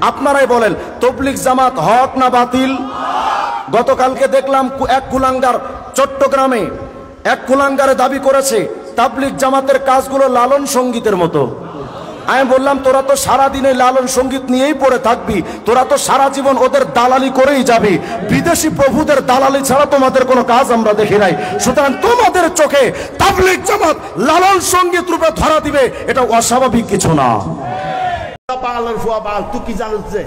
আপনারাই বলেন তবলিগ জামাত হক না বাতিল? গতকালকে দেখলাম এক কুলাঙ্গার চট্টগ্রামে এক কুলাঙ্গারে দাবি করেছে তাবলিগ জামাতের কাজগুলো লালন সঙ্গীতের মতো। আমি বললাম তোরা তো সারাদিনে লালন সঙ্গীত নিয়েই পড়ে থাকবি, তোরা তো সারা জীবন ওদের দালালি করেই যাবি, বিদেশি প্রভুদের দালালি ছাড়া তোমাদের কোনো কাজ আমরা দেখি নাই। সুতরাং তোমাদের চোখে তাবলিগ জামাত লালন সঙ্গীত রূপে ধরা দিবে, এটা অস্বাভাবিক কিছু না। তুই কি জানোস যে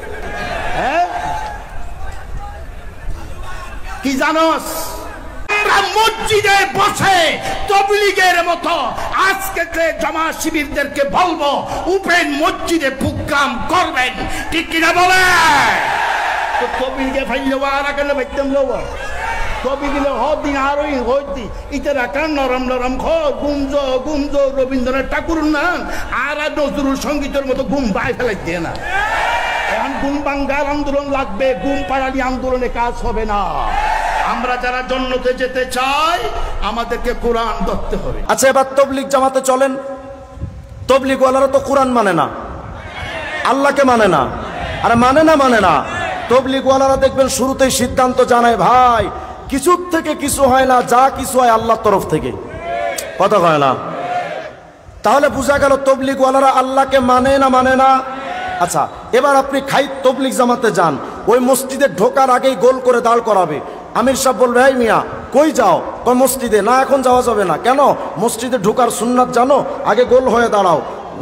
কি জানোস? মসজিদে বসে তবলিগের মতো আজকে জামা শিবিরদেরকে বলবো উপেন মসজিদে প্রোগ্রাম করবেন, ঠিক কিনা বলে? তো তবলিগে ফাইলে আর কেন বাইতাম লব তবিগুলো হদিন আরই হইতি ইতারা কান নরম নরম খ গুমজ গুমজ রবীন্দ্রনাথ ঠাকুর না আর নজরুল সঙ্গীতের মতো ঘুম বাই ফেলাইতে না। এখন ঘুম বাঙ্গার আন্দোলন লাগবে, ঘুম পাড়ালি আন্দোলনে কাজ হবে না। আমরা যারা জন্নতে যেতে চাই আমাদেরকে কোরআন ধরতে হবে। আচ্ছা এবার তবলিগ জামাতে চলেন, তবলিগ ওয়ালারা তো কোরআন মানে না, আল্লাহকে মানে না। আরে মানে না তবলিগ ওয়ালারা দেখবেন শুরুতেই সিদ্ধান্ত জানায় ভাই কিছুর থেকে কিছু হয় না, যা কিছু হয় আল্লাহর তরফ থেকে, কথা হয় না। তাহলে বোঝা গেল তবলিগ ওয়ালারা আল্লাহকে মানে না। আচ্ছা এবার আপনি তবলিগ জামাতে যান, ওই মসজিদে ঢোকার আগেই গোল করে দাঁড় করাবে। আমির সাহেব বলবে এই মিয়া কই যাও? কই মসজিদে। না এখন যাওয়া যাবে না। কেন? মসজিদে ঢোকার সুন্নাত জানো? আগে গোল হয়ে দাঁড়াও।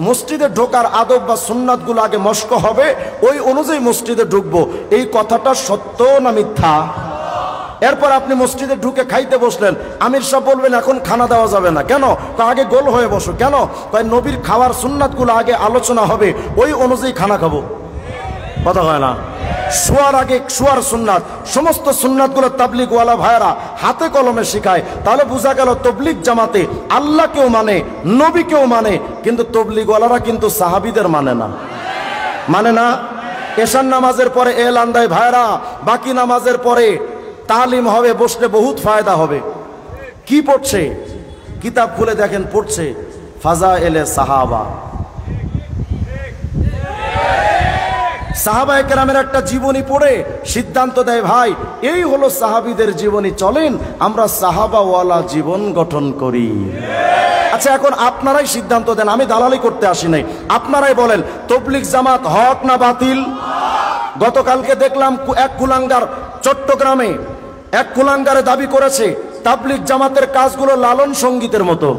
মসজিদে ঢোকার আদব বা সুন্নাতগুলো আগে মস্ক হবে, ওই অনুযায়ী মসজিদে ঢুকবো। এই কথাটা সত্য না মিথ্যা? এরপর আপনি মসজিদে ঢুকে খাইতে বসলেন, আমির সাহেব বলবেন এখন খানা দেওয়া যাবে না। কেন? আগে গোল হয়ে বসো। কেন? নবীর খাওয়ার সুন্নাতগুলো আগে আলোচনা হবে, ওই অনুযায়ী খানা খাবো, কথা হয় না। শোয়ার আগে শোয়ার সুন্নাত, সমস্ত সুন্নাতগুলো তাবলিগ ওয়ালা ভাইরা হাতে কলমে শিখায়। তাহলে বোঝা গেল তবলিগ জামাতে আল্লাহকেও মানে নবীকেও মানে, কিন্তু তবলিগ ওয়ালারা কিন্তু সাহাবীদের মানে না। এশার নামাজের পরে এলান দেয় ভাইরা বাকি নামাজের পরে তালিম হবে, বসলে বহুত ফায়দা হবে। কি পড়ছে? কিতাব খুলে দেখেন, পড়ছে ফাজাইলে সাহাবা, সাহাবায়ে কেরামের একটা জীবনী পড়ে সিদ্ধান্ত দেয় ভাই এই হলো সাহাবীদের জীবনী, চলেন আমরা সাহাবাওয়ালা জীবন গঠন করি। আচ্ছা এখন আপনারাই সিদ্ধান্ত দেন, আমি দালালি করতে আসি নাই। আপনারাই বলেন তবলিগ জামাত হক না বাতিল? গতকালকে দেখলাম এক কুলাঙ্গার চট্টগ্রামে এক কুলাঙ্গারে দাবি করেছে তাবলিগ জামাতের কাজগুলো লালন সঙ্গীতের মতো।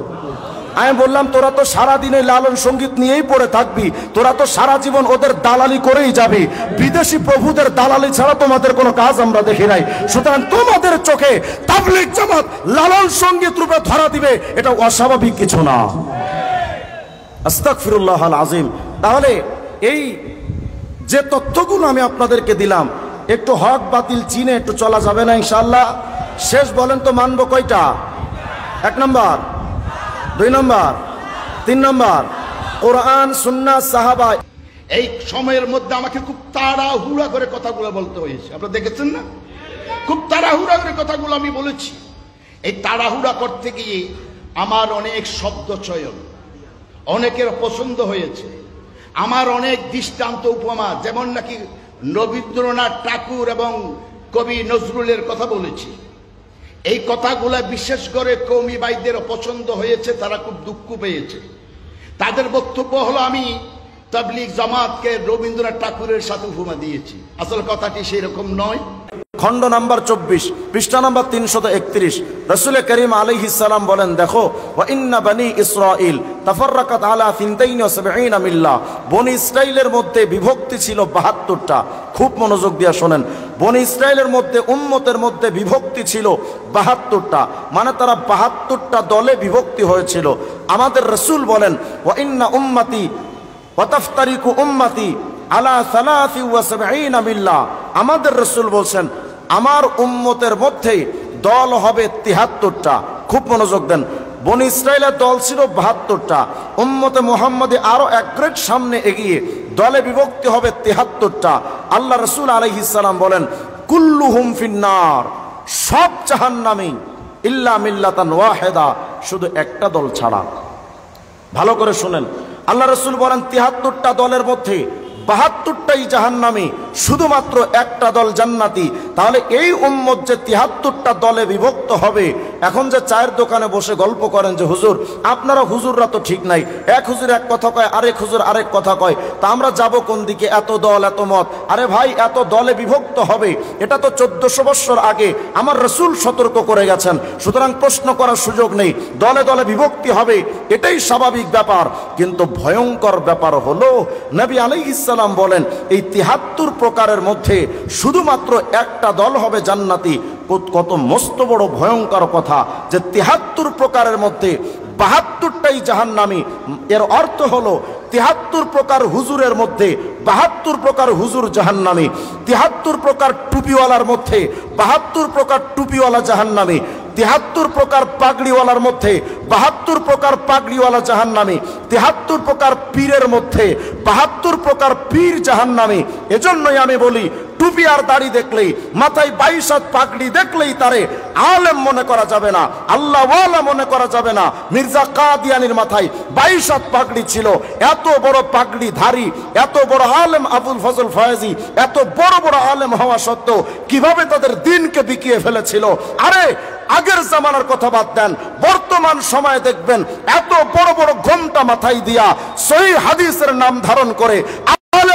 আমি বললাম তোরা তো সারাদিনে লালন সঙ্গীত নিয়েই পড়ে থাকবি, তোরা তো সারা জীবন ওদের দালালি করেই যাবি, বিদেশি প্রভুদের দালালি ছাড়া তোমাদের কোনো কাজ আমরা দেখি নাই। সুতরাং তোমাদের চোখে তাবলিগ জামাত লালন সঙ্গীত রূপে ধরা দিবে, এটা অস্বাভাবিক কিছু না। আস্তাগফিরুল্লাহল আযীম। তাহলে এই যে তথ্যগুলো আমি আপনাদেরকে দিলাম, একটু হক বাতিল চিনে একটু চলা যাবে না ইনশাআল্লাহ? শেষ বলেন তো মানবো কয়টা? 1 নম্বর, 2 নম্বর, 3 নম্বর কোরআন সুন্নাহ সাহাবা। এই সময়ের মধ্যে আমাকে খুব তাড়াহুড়া করে কথাগুলো বলতে হয়েছে, আপনারা দেখেছেন না? খুব তাড়াহুড়া করে কথাগুলো আমি বলেছি। এই তাড়াহুড়া করতে গিয়ে আমার অনেক শব্দ চয়ন অনেকের পছন্দ হয়েছে, আমার অনেক দৃষ্টান্ত উপমা, যেমন নাকি রবীন্দ্রনাথ ঠাকুর এবং কবি নজরুলের কথা বলেছি। এই কথাগুলো বিশেষ করে কওমি ভাইদের পছন্দ হয়েছে, তারা খুব দুঃখ পেয়েছে। তাদের বক্তব্য হলো আমি তাবলিগ জামাতকে রবীন্দ্রনাথ ঠাকুরের সাথে উপমা দিয়েছি। আসলে কথাটি সেই রকম নয়। খণ্ড নাম্বার 24 পৃষ্ঠা নাম্বার 331 রাসূল করিম আলাইহিস সালাম বলেন দেখো ওয়া ইন্না বনি ইসরাঈল তাফাররাকাত আলা 72 মিল্লাহ। বনি ইসরাইলের মধ্যে বিভক্তি ছিল 72টা। খুব মনোযোগ দিয়ে শুনেন, বনি ইসরাইলের মধ্যে উম্মতের মধ্যে বিভক্তি ছিল 72টা, মানে তারা 72টা দলে বিভক্তি হয়েছিল। আমাদের রাসূল বলেন ওয়া ইন্না উম্মতি ওয়া তাফতারিকু উম্মতি আলা 73 মিল্লাহ। আমাদের রাসূল বলছেন আমার উম্মতের মধ্যে দল হবে 73টা। খুব মনোযোগ দেন, বনি ইসরাইলের দল ছিল 72টা, উম্মতে মুহাম্মদে আরো এক গ্রেড সামনে এগিয়ে দলে বিভক্তি হবে 73টা। আল্লাহ রাসূল আলাইহিস সালাম বলেন কুল্লুহুম ফিন্নার, সব জাহান্নামী ইল্লা মিল্লাতান ওয়াহিদা, শুধু একটা দল ছাড়া। ভালো করে শুনেন, আল্লাহ রাসূল বলেন 73টা দলের মধ্যে ৭২টাই জাহান্নামী, শুধুমাত্র একটা দল জান্নাতি। তাহলে এই উম্মত যে ৭৩টা দলে বিভক্ত হবে, এখন যে চায়ের দোকানে বসে গল্প করেন যে হুজুর আপনারা হুজুররা তো ঠিক নাই, এক হুজুর এক কথা কয়, আরেক হুজুর আরেক কথা কয়, তা আমরা যাব কোন দিকে? এত দল এত মত। আরে ভাই, এত দলে বিভক্ত হবে এটা তো 1400 বছর আগে আমার রাসূল সতর্ক করে গেছেন। সুতরাং প্রশ্ন করার সুযোগ নেই, দলে দলে বিভক্তি হবে, এটাই স্বাভাবিক ব্যাপার। কিন্তু ভয়ঙ্কর ব্যাপার হলো নবী আলাইহিস সালাম বলেন এই ৭৩ প্রকারের মধ্যে শুধুমাত্র একটা দল হবে জান্নাতি। কত মস্ত বড় ভয়ঙ্কর কথা যে ৭৩ প্রকারের মধ্যে ৭২টাই জাহান্নামী। এর অর্থ হলো ৭৩ প্রকার হুজুরের মধ্যে ৭২ প্রকার হুজুর জাহান্নামী, ৭৩ প্রকার টুপিওয়ালার মধ্যে ৭২ প্রকার টুপিওয়ালা জাহান্নামী, ৭৩ প্রকার পাগড়িওয়ালার মধ্যে ৭২ প্রকার পাগড়িওয়ালা জাহান্নামী, ৭৩ প্রকার পীরের মধ্যে ৭২ প্রকার পীর জাহান্নামী। এজন্যই আমি বলি, টুপি আর দাড়ি দেখলেই, মাথায় 22 হাত পাগড়ি দেখলেই তারে আলেম মনে করা যাবে না, আল্লাহওয়ালা মনে করা যাবে না। মির্জা কাদিয়ানির মাথায় 22 হাত পাগড়ি ছিল, এত বড় পাগড়ি ধারী, এত বড় আলেম আবুল ফজল ফয়েজি, এত বড় বড় আলেম হওয়া সত্ত্বেও কিভাবে তাদের দিনকে বিকিয়ে ফেলেছিল। আরে আগের জামানার কথা বাদ দেন, বর্তমান সময়ে দেখবেন এত বড় বড় ঘোমটা মাথায় দিয়া সহিহ হাদিসের নাম ধারণ করে,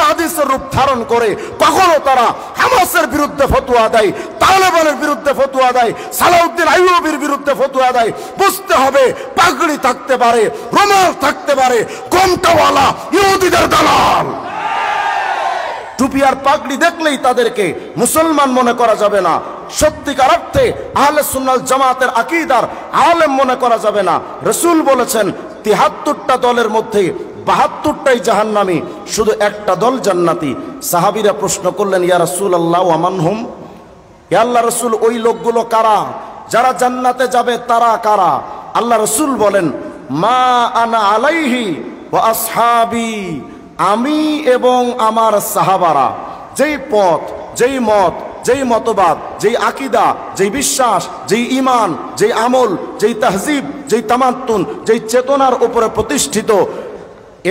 হাদিসের রূপ ধারণ করে কখনো তারা হামাসের বিরুদ্ধে ফতোয়া দেয়, তালেবানের বিরুদ্ধে ফতোয়া দেয়, সালাউদ্দিন আইয়ুবীর বিরুদ্ধে ফতোয়া দেয়। বুঝতে হবে পাগড়ি থাকতে পারে, রুমাল থাকতে পারে, ঘোমটাওয়ালা ইহুদিদের দালাল। টুপি আর পাগড়ি দেখলেই তাদেরকে মুসলমান মনে করা যাবে না, সত্যিকার অর্থে আহলে সুন্নাত জামাতের আকীদার আলেম মনে করা যাবে না। রাসূল বলেছেন ৭৩টা দলের মধ্যে ৭২টাই জাহান্নামী, শুধু একটা দল জান্নাতি। সাহাবীরা প্রশ্ন করলেন, ইয়া রাসূলুল্লাহ ওয়া মান হুম? ইয়া আল্লাহ রাসূল, ওই লোকগুলো কারা যারা জান্নাতে যাবে, তারা কারা? আল্লাহ রাসূল বলেন, মা আনা আলাইহি ওয়া আসহাবি, আমি এবং আমার সাহাবারা যেই পথ, যেই মত, যেই মতবাদ, যেই আকীদা, যেই বিশ্বাস, যেই ঈমান, যেই আমল, যেই তাহজিব, যেই তামাত্তুন, যেই চেতনার উপরে প্রতিষ্ঠিত,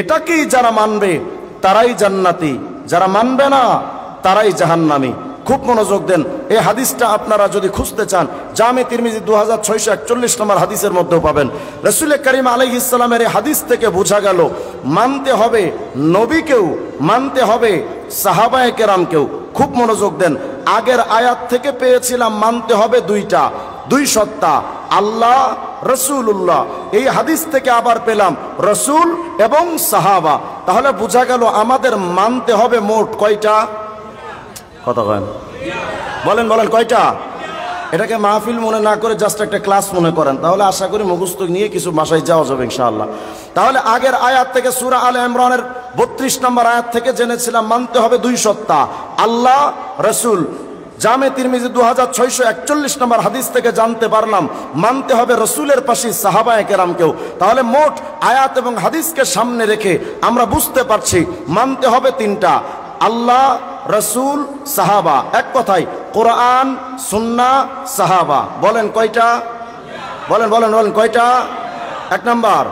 এটাকেই যারা মানবে তারাই জান্নাতি, যারা মানবে না তারাই জাহান্নামী। খুব মনোযোগ দেন, এই হাদিসটা আপনারা যদি খুঁজতে চান জামে তিরমিজি 2641 নম্বর হাদিসের মধ্যেও পাবেন। রাসূল করিম আলাইহিস সালামের এই হাদিস থেকে বোঝা গেল মানতে হবে নবীকেও, মানতে হবে সাহাবায়ে কেরামকেও। খুব মনোযোগ দেন, আগের আয়াত থেকে পেয়েছিলাম মানতে হবে দুই সত্তা, আল্লাহ রাসূলুল্লাহ। এই হাদিস থেকে আবার পেলাম রাসূল এবং সাহাবা। তাহলে বোঝা গেল আমাদের মানতে হবে মোট কয়টা? কথা বলেন কয়টা? এটাকে মাহফিল মনে না করে জাস্ট একটা ক্লাস মনে করেন, তাহলে আশা করি মুখস্থ নিয়ে কিছু বাসায় যাওয়া যাবে ইনশাআল্লাহ। তাহলে আগের আয়াত থেকে সূরা আলে ইমরানের 32 নম্বর আয়াত থেকে জেনেছিলাম মানতে হবে দুই সত্তা, আল্লাহ রাসূল। জামে তিরমিজি 2641 নম্বর হাদিস থেকে জানতে পারলাম মানতে হবে রাসূলের পাশে সাহাবায়ে কেরামকেও। তাহলে মোট আয়াত এবং হাদিসকে সামনে রেখে আমরা বুঝতে পারছি মানতে হবে তিনটা, আল্লাহ, রাসূল, সাহাবা। এক কথায় কোরআন, সুন্নাহ, সাহাবা। বলেন কয়টা? বলেন কয়টা? এক নাম্বার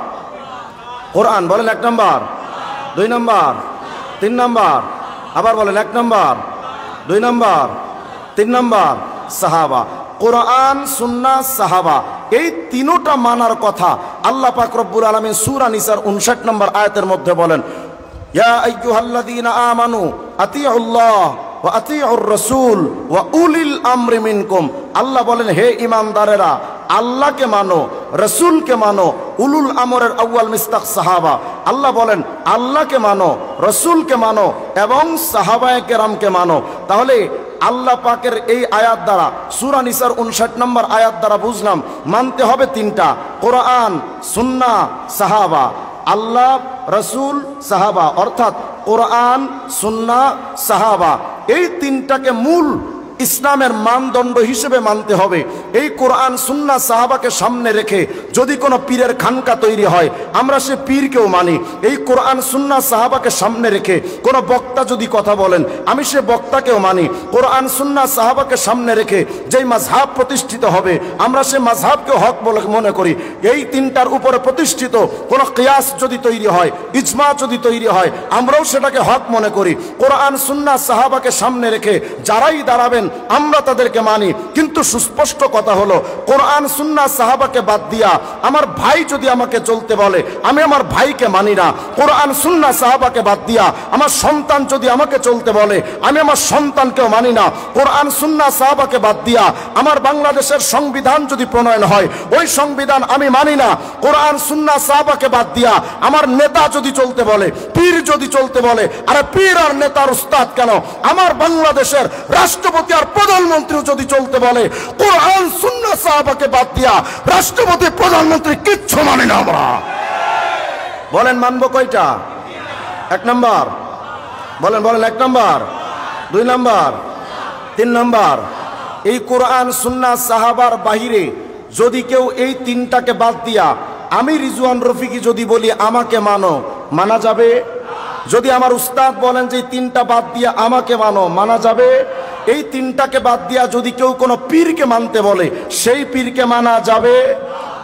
কোরআন, বলেন এক নাম্বার, 2 নাম্বার, 3 নাম্বার, আবার বলেন 1 নাম্বার, 2 নাম্বার, 3 নাম্বার সাহাবা। কোরআন, সুন্নাহ, সাহাবা, এই তিনটা মানার কথা আল্লাহ পাক রব্বুল আলামিন সূরা নিসার 59 নম্বর আয়াতের মধ্যে বলেন, ইয়া আইয়ুহাল্লাযীনা আমানু আতিউল্লাহ ওয়া আতিউর রাসূল ওয়া উলিল আমরি মিনকুম। আল্লাহ বলেন, হে ঈমানদারেরা, আল্লাহকে মানো, রাসূলকে মানো, উলুল আমরের আউয়াল মিস্তাক সাহাবা। আল্লাহ বলেন আল্লাহকে মানো, রাসূলকে মানো এবং সাহাবায়ে কেরামকে মানো। তাহলে আল্লাহ পাকের এই আয়াত দ্বারা, সূরা নিসার 59 নম্বর আয়াত দ্বারা বুঝলাম মানতে হবে তিনটা, কোরআন, সুন্নাহ, সাহাবা। আল্লাহ, রাসূল, সাহাবা, অর্থাৎ কোরআন, সুন্নাহ, সাহাবা, এই তিনটাকে মূল ইসলামের মানদণ্ড হিসেবে মানতে হবে। এই কোরআন সুন্নাহ সাহাবাকে সামনে রেখে যদি কোনো পীরের খানকা তৈরি হয়, আমরা সে পীরকেও মানি। এই কোরআন সুন্নাহ সাহাবাকে সামনে রেখে কোনো বক্তা যদি কথা বলেন, আমি সে বক্তাকেও মানি। কোরআন সুন্নাহ সাহাবাকে সামনে রেখে যেই মাযহাব প্রতিষ্ঠিত হবে, আমরা সে মাযহাবকে হক বলে মনে করি। এই তিনটার উপরে প্রতিষ্ঠিত কোনো কিয়াস যদি তৈরি হয়, ইজমা যদি তৈরি হয়, আমরাও সেটাকে হক মনে করি। কোরআন সুন্নাহ সাহাবাকে সামনে রেখে যারাই দাঁড়াবেন আমরা তাদেরকে মানি। কিন্তু সুস্পষ্ট কথা হলো, কোরআন সুন্নাহ সাহাবাকে বাদ দিয়া আমার ভাই যদি আমাকে চলতে বলে, আমি আমার ভাইকে মানি না। কোরআন সুন্নাহ সাহাবাকে বাদ দিয়া আমার সন্তান যদি আমাকে চলতে বলে, আমি আমার সন্তানকেও মানি না। কোরআন সুন্নাহ সাহাবাকে বাদ দিয়া আমার বাংলাদেশের সংবিধান যদি প্রণয়ন হয়, ওই সংবিধান আমি মানি না। কোরআন সুন্নাহ সাহাবাকে বাদ দিয়া আমার নেতা যদি চলতে বলে, পীর যদি চলতে বলে, আরে পীর আর নেতার উস্তাদ কেন, আমার বাংলাদেশের রাষ্ট্রপতি আর প্রধানমন্ত্রী যদি চলতে বলে, কোরআন সুন্নাহ সাহাবাকে বাদ দিয়া রাষ্ট্রপতি প্রধানমন্ত্রী কিচ্ছু মানি না আমরা। বলেন মানবো কয়টা? এক নাম্বার বলেন, বলেন এক নাম্বার, দুই নাম্বার, তিন নাম্বার। এই কোরআন সুন্নাহ সাহাবার বাহিরে যদি কেউ এই তিনটাকে বাদ দিয়া আমি রিজওয়ান রফিকি যদি বলি আমাকে মানো, মানা যাবে? যদি আমার উস্তাদ বলেন যে তিনটা বাদ দিয়া আমাকে মানো, মানা যাবে? এই তিনটাকে বাদ দিয়া যদি কেউ কোনো পীরকে মানতে বলে, সেই পীরকে মানা যাবে?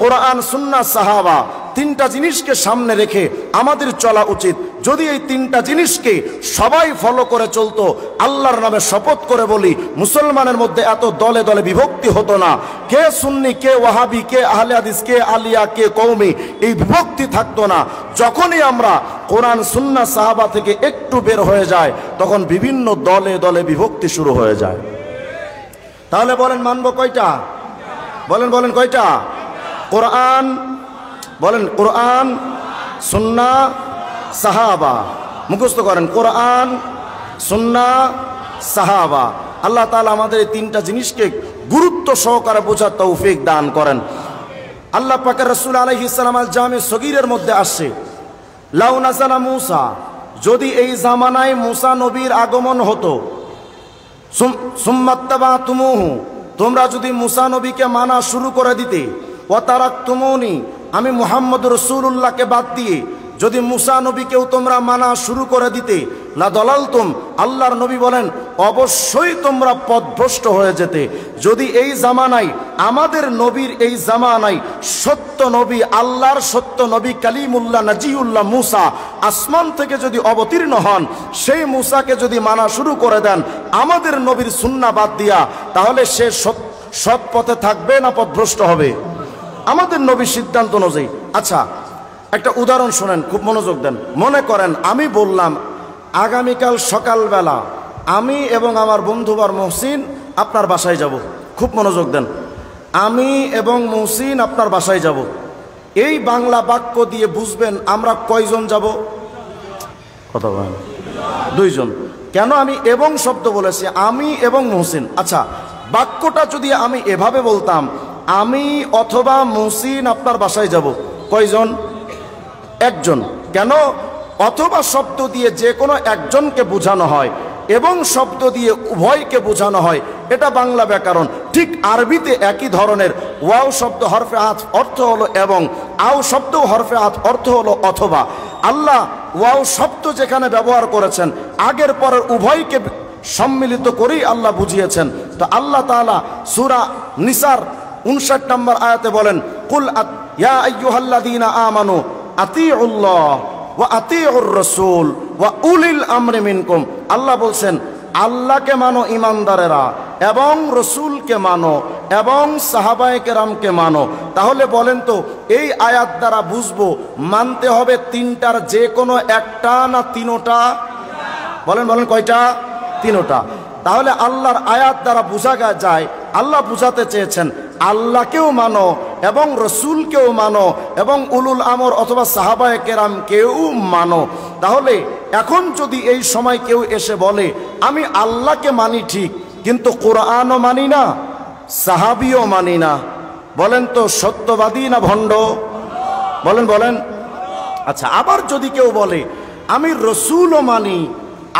কোরআন সুন্নাহ সাহাবা তিনটা জিনিসকে সামনে রেখে আমাদের চলা উচিত। যদি এই তিনটা জিনিসকে সবাই ফলো করে চলতো, আল্লাহর নামে শপথ করে বলি, মুসলমানের মধ্যে এত দলে দলে বিভক্তি হতো না। কে সুন্নি, কে ওয়াহাবি, কে আহলে হাদিস, কে আলিয়া, কে কওমি, এই বিভক্তি থাকতো না। যখনই আমরা কোরআন সুন্নাহ সাহাবা থেকে একটু বের হয়ে যায়, তখন বিভিন্ন দলে দলে বিভক্তি শুরু হয়ে যায়। তাহলে বলেন মানবো কয়টা? বলেন, বলেন কয়টা? কোরআন, বলেন কোরআন সুন্নাহ সাহাবা, মুখস্থ করেন, কোরআন সুন্নাহ সাহাবা। আল্লাহ তাআলা আমাদের এই তিনটা জিনিসকে গুরুত্ব সহকারে বোঝার তৌফিক দান করেন। আল্লাহ পাকের রাসূল আলাইহিস সালাম আল জামি সগীরের মধ্যে আসে, লাউ নাযালা মূসা, যদি এই জামানায় মূসা নবীর আগমন হতো, সুম্মাত্তাবাতুমুহু, তোমরা যদি মূসা নবীকে মানা শুরু করে দিতে, ওয়া তারাকতুমুনি, আমি মুহাম্মদ রাসূলুল্লাহকে বাদ দিয়ে যদি মূসা নবীকেও তোমরা মানা শুরু করে দিতে, লা দলালতুম, আল্লাহর নবী বলেন অবশ্যই তোমরা পথভ্রষ্ট হয়ে যেতে। যদি এই জামানায়, আমাদের নবীর এই জামানায় সত্য নবী, আল্লাহর সত্য নবী কালিমুল্লাহ নাজিউল্লাহ মূসা আসমান থেকে যদি অবতীর্ণ হন, সেই মূসাকে যদি মানা শুরু করে দেন আমাদের নবীর সুন্নাহ বাদ দিয়া, তাহলে সে সৎ পথে থাকবে না পথভ্রষ্ট হবে? আমাদের নবীর সিদ্ধান্ত অনুযায়ী। আচ্ছা, একটা উদাহরণ শোনেন, খুব মনোযোগ দেন। মনে করেন আমি বললাম আগামীকাল সকালবেলা আমি এবং আমার বন্ধুবার মহসিন আপনার বাসায় যাব। খুব মনোযোগ দেন, আমি এবং মহসিন আপনার বাসায় যাব। এই বাংলা বাক্য দিয়ে বুঝবেন আমরা কয়জন যাব? কথা বলেন, দুইজন। কেন আমি এবং শব্দ বলেছি? আমি এবং মহসিন। আচ্ছা, বাক্যটা যদি আমি এভাবে বলতাম, আমি অথবা মহসিন আপনার বাসায় যাব, কয়জন? একজন। কেন? অথবা শব্দ দিয়ে যে কোনো একজনকে বোঝানো হয় এবং শব্দ দিয়ে উভয়কে বোঝানো হয়, এটা বাংলা ব্যাকরণ। ঠিক আরবিতে একই ধরনের, ওয়াও শব্দ হরফে আতফ অর্থ হলো এবং, আও শব্দ হরফে আতফ অর্থ হলো অথবা। আল্লাহ ওয়াও শব্দ যেখানে ব্যবহার করেছেন, আগের পরের উভয়কে সম্মিলিত করেই আল্লাহ বুঝিয়েছেন। তো আল্লাহ তাআলা সূরা নিসার 59 নম্বর আয়াতে বলেন, কুল ইয়া আইয়ুহাল্লাযীনা আমানু আতিউল্লাহ ওয়া আতিউর রাসূল ওয়া উলিল আমরি মিনকুম। আল্লাহ বলছেন আল্লাহকে মানো ইমানদারেরা, এবং রসুলকে মানো, এবং সাহাবায়ে কেরামকে মানো। তাহলে বলেন তো এই আয়াত দ্বারা বুঝবো মানতে হবে তিনটার যে কোনো একটা না তিনোটা? বলেন, বলেন কয়টা? তিনোটা। তাহলে আল্লাহর আয়াত দ্বারা বোঝা যায়, আল্লাহ বুঝাতে চেয়েছেন আল্লাহকেও মানো এবং রসুলকেও মানো এবং উলুল আমর অথবা সাহাবায়ে কেরামকেও মানো। তাহলে এখন যদি এই সময় কেউ এসে বলে আমি আল্লাহকে মানি ঠিক, কিন্তু কোরআনও মানি না, সাহাবিও মানি না, বলেন তো সত্যবাদী না ভণ্ড? বলেন, বলেন। আচ্ছা, আবার যদি কেউ বলে আমি রসুলও মানি,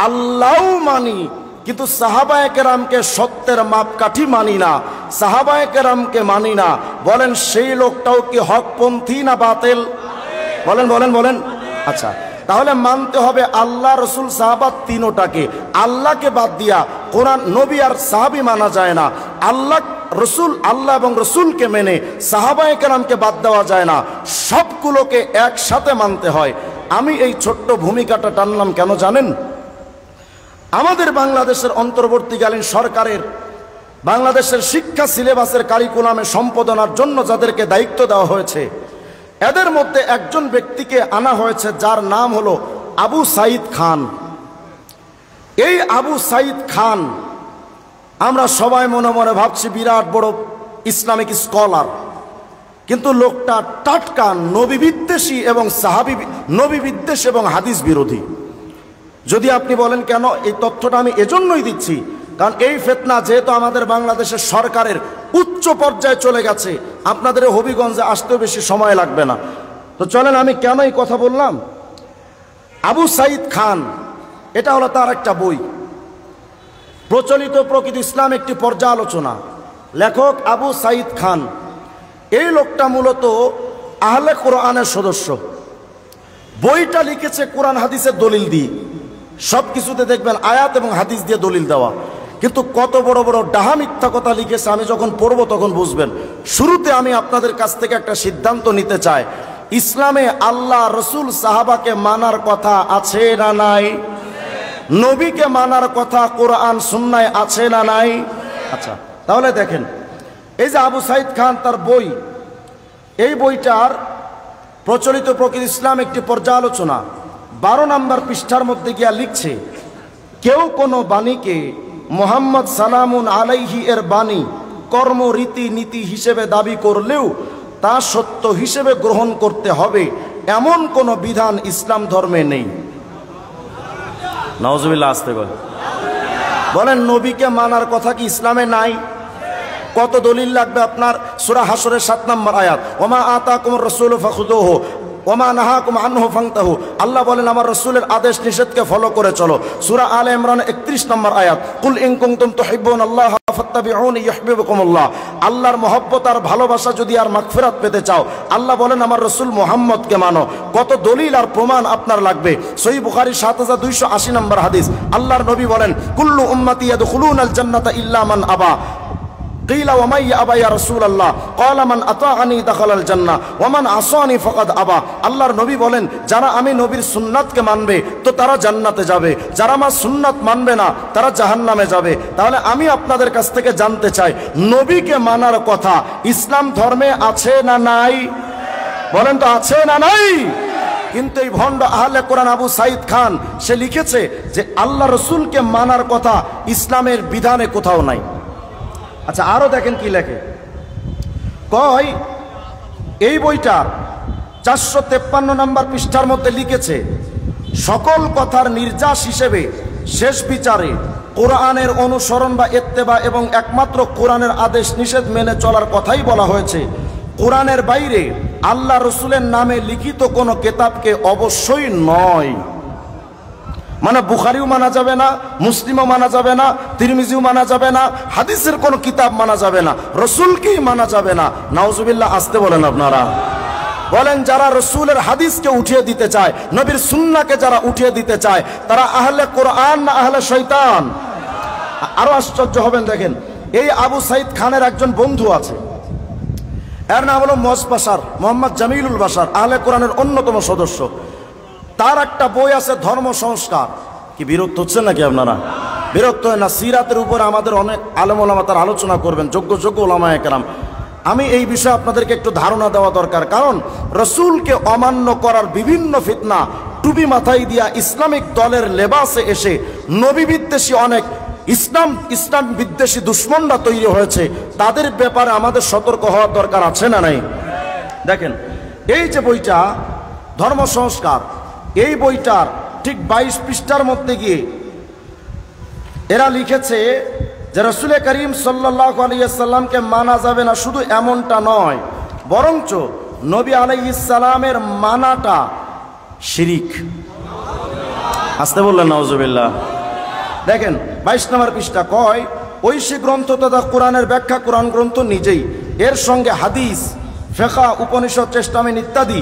আল্লাহও মানি, কিন্তু সাহাবায়ে কেরামকে সত্যের মাপকাঠি মানি না, সাহাবায়ে কেরামকে মানি না, বলেন সেই লোকটাও কি হকপন্থী না বাতিল? বলেন বলেন বলেন। আচ্ছা, তাহলে মানতে হবে আল্লাহ, রসুল, সাহাবা তিনোটাকে। আল্লাহকে বাদ দিয়া কোরআন, নবী আর সাহাবী মানা যায় না। আল্লাহ রসুল, আল্লাহ এবং রসুলকে মেনে সাহাবায়ে কেরামকে বাদ দেওয়া যায় না, সবগুলোকে একসাথে মানতে হয়। আমি এই ছোট্ট ভূমিকাটা টানলাম কেন জানেন? আমাদের বাংলাদেশের অন্তর্বর্তীকালীন সরকারের বাংলাদেশের শিক্ষা সিলেবাসের কারিকুলামে সম্পাদনার জন্য যাদেরকে দায়িত্ব দেওয়া হয়েছে, এদের মধ্যে একজন ব্যক্তিকে আনা হয়েছে যার নাম হলো আবু সাঈদ খান। এই আবু সাঈদ খান, আমরা সবাই মনে মনে ভাবছি বিরাট বড় ইসলামিক স্কলার, কিন্তু লোকটা টাটকা নবী বিদ্বেষী এবং সাহাবী, নবী বিদ্বেষ এবং হাদিস বিরোধী। যদি আপনি বলেন কেন, এই তথ্যটা আমি এজন্যই দিচ্ছি কারণ এই ফিতনা যেহেতু আমাদের বাংলাদেশের সরকারের উচ্চ পর্যায়ে চলে গেছে, আপনাদের হবিগঞ্জে আসতেও বেশি সময় লাগবে না। তো চলেন, আমি কেন এই কথা বললাম। আবু সাঈদ খান, এটা হলো তার একটা বই, প্রচলিত প্রকৃত ইসলাম একটি পর্যালোচনা। লেখক আবু সাঈদ খান। এই লোকটা মূলত আহলে কোরআনের সদস্য। বইটা লিখেছে কোরআন হাদিসের দলিল দিয়ে, সব কিছুতে দেখবেন আয়াত এবং হাদিস দিয়ে দলিল দেওয়া। কিন্তু কত বড় বড় ডাহা মিথ্যা কথা লিখেছে আমি যখন পড়বো তখন বুঝবেন। শুরুতে আমি আপনাদের কাছ থেকে একটা সিদ্ধান্ত নিতে চাই, ইসলামে আল্লাহ, রসুল, সাহাবাকে মানার কথা আছে না নাই? নবীকে মানার কথা কোরআন সুন্নায় আছে না নাই? আচ্ছা, তাহলে দেখেন, এই যে আবু সাঈদ খান তার বই, এই বইটার প্রচলিত প্রকৃত ইসলাম একটি পর্যালোচনা 12 নম্বর পৃষ্ঠার মধ্যে গিয়া লিখছে, কেউ কোনো বাণীকে মুহাম্মদ সালামুন আলাইহি এর বাণী কর্ম রীতি নীতি হিসেবে দাবি করলেও তা সত্য হিসেবে গ্রহণ করতে হবে এমন কোনো বিধান ইসলাম ধর্মে নেই। নাউজুবিল্লাহ, আসতে বলেন, নবীকে মানার কথা কি ইসলামে নাই? কত দলিল লাগবে আপনার? সূরা হাসরের 7 নম্বর আয়াত, ওমা আতাকুমুর রাসূলু ফাখুযুহু ওমা নাহাকুম আনহু ফান্তাহু। আল্লাহ বলেন আমার রাসূলের আদেশ নিষেধকে ফলো করে চলো। সূরা আলে ইমরান 31 নম্বর আয়াত, কুল ইন কুনতুম তুহিব্বুনাল্লাহ ফাত্তাবিউনি ইউহিব্বুকুমুল্লাহ। আল্লাহর মহব্বত আর ভালোবাসা যদি আর মাগফিরাত পেতে চাও, আল্লাহ বলেন আমার রাসূল মুহাম্মদকে মানো। কত দলিল আর প্রমাণ আপনার লাগবে। সহিহ বুখারী 7280 নম্বর হাদিস, আল্লাহর নবী বলেন কুল্লু উম্মতি ইয়াদখুলুনাল জান্নাতা ইল্লা মান আবা। কিলা ওয়া মান ইয়াবা ইয়া রাসূলুল্লাহ, ক্বালা মান আতাআনি দাখালাল জান্নাহ ওয়া মান আসানি ফাকাদ আবা। আল্লাহর নবী বলেন যারা আমি নবীর সুন্নাতকে মানবে তো তারা জান্নাতে যাবে, যারা আমার সুন্নাত মানবে না তারা জাহান্নামে যাবে। তাহলে আমি আপনাদের কাছ থেকে জানতে চাই, নবীকে মানার কথা ইসলাম ধর্মে আছে না নাই? বলেন তো, আছে না নাই? কিন্তু এই ভণ্ড আহলে কোরআন আবু সাঈদ খান সে লিখেছে যে আল্লাহ রসুলকে মানার কথা ইসলামের বিধানে কোথাও নাই। আচ্ছা, আরো দেখেন কি লেখে, কয় এই বইটার 453 নম্বর পৃষ্ঠার মধ্যে লিখেছে, সকল কথার নির্যাস হিসেবে শেষ বিচারে কোরআনের অনুসরণ বা ইত্তেবা এবং একমাত্র কোরআনের আদেশ নিষেধ মেনে চলার কথাই বলা হয়েছে। কোরআনের বাইরে আল্লাহ রসুলের নামে লিখিত কোনো কিতাবকে অবশ্যই নয়। মানে বুখারিও মানা যাবে না, মুসলিমও মানা যাবে না, তিরমিজিও মানা যাবে না, হাদিসের কোনো কিতাব মানা যাবে না, রসুলকেই মানা যাবে না। নাউজুবিল্লাহ, আসতে বলেন আপনারা। বলেন যারা রসুলের হাদিসকে উঠিয়ে দিতে চায়, নবীর সুন্নাহকে যারা উঠিয়ে দিতে চায়, তারা আহলে কোরআন না আহলে শয়তান? আরো আশ্চর্য হবেন, দেখেন এই আবু সাঈদ খানের একজন বন্ধু আছে, এর নাম হলো বাশার, মোহাম্মদ জামিলুল বাশার, আহলে কোরআনের অন্যতম সদস্য। তার একটা বই আছে ধর্ম সংস্কার। কি বিরক্ত হচ্ছেন নাকি আপনারা? বিরক্ত হয় না? সিরাতের উপরে আমাদের অনেক আলেম ওলামা তার আলোচনা করবেন, যোগ্য যোগ্য ওলামায়ে কেরাম। আমি এই বিষয়ে আপনাদেরকে একটু ধারণা দেওয়া দরকার, কারণ রসুলকে অমান্য করার বিভিন্ন ফিতনা টুপি মাথায় দিয়া ইসলামিক দলের লেবাসে এসে নবী বিদ্বেষী অনেক ইসলাম বিদ্বেষী দুশ্মনরা তৈরি হয়েছে, তাদের ব্যাপারে আমাদের সতর্ক হওয়ার দরকার আছে না নাই? দেখেন এই যে বইটা ধর্ম সংস্কার, এই বইটার ঠিক 22 পৃষ্ঠার মধ্যে গিয়ে এরা লিখেছে যে রাসূল করিম সাল্লাল্লাহু আলাইহি সাল্লামকে মানা যাবে না, শুধু এমনটা নয়, বরঞ্চ নবী আলাইহিস সালামের মানাটা শিরিক। আসতে বললেন নাউজুবিল্লাহ। দেখেন 22 নম্বর পৃষ্ঠা কয়, ঐশী গ্রন্থ তথা কোরআনের ব্যাখ্যা কোরআন গ্রন্থ নিজেই, এর সঙ্গে হাদিস, ফিকহ, উপনিষদ, টেস্টামেন্ট ইত্যাদি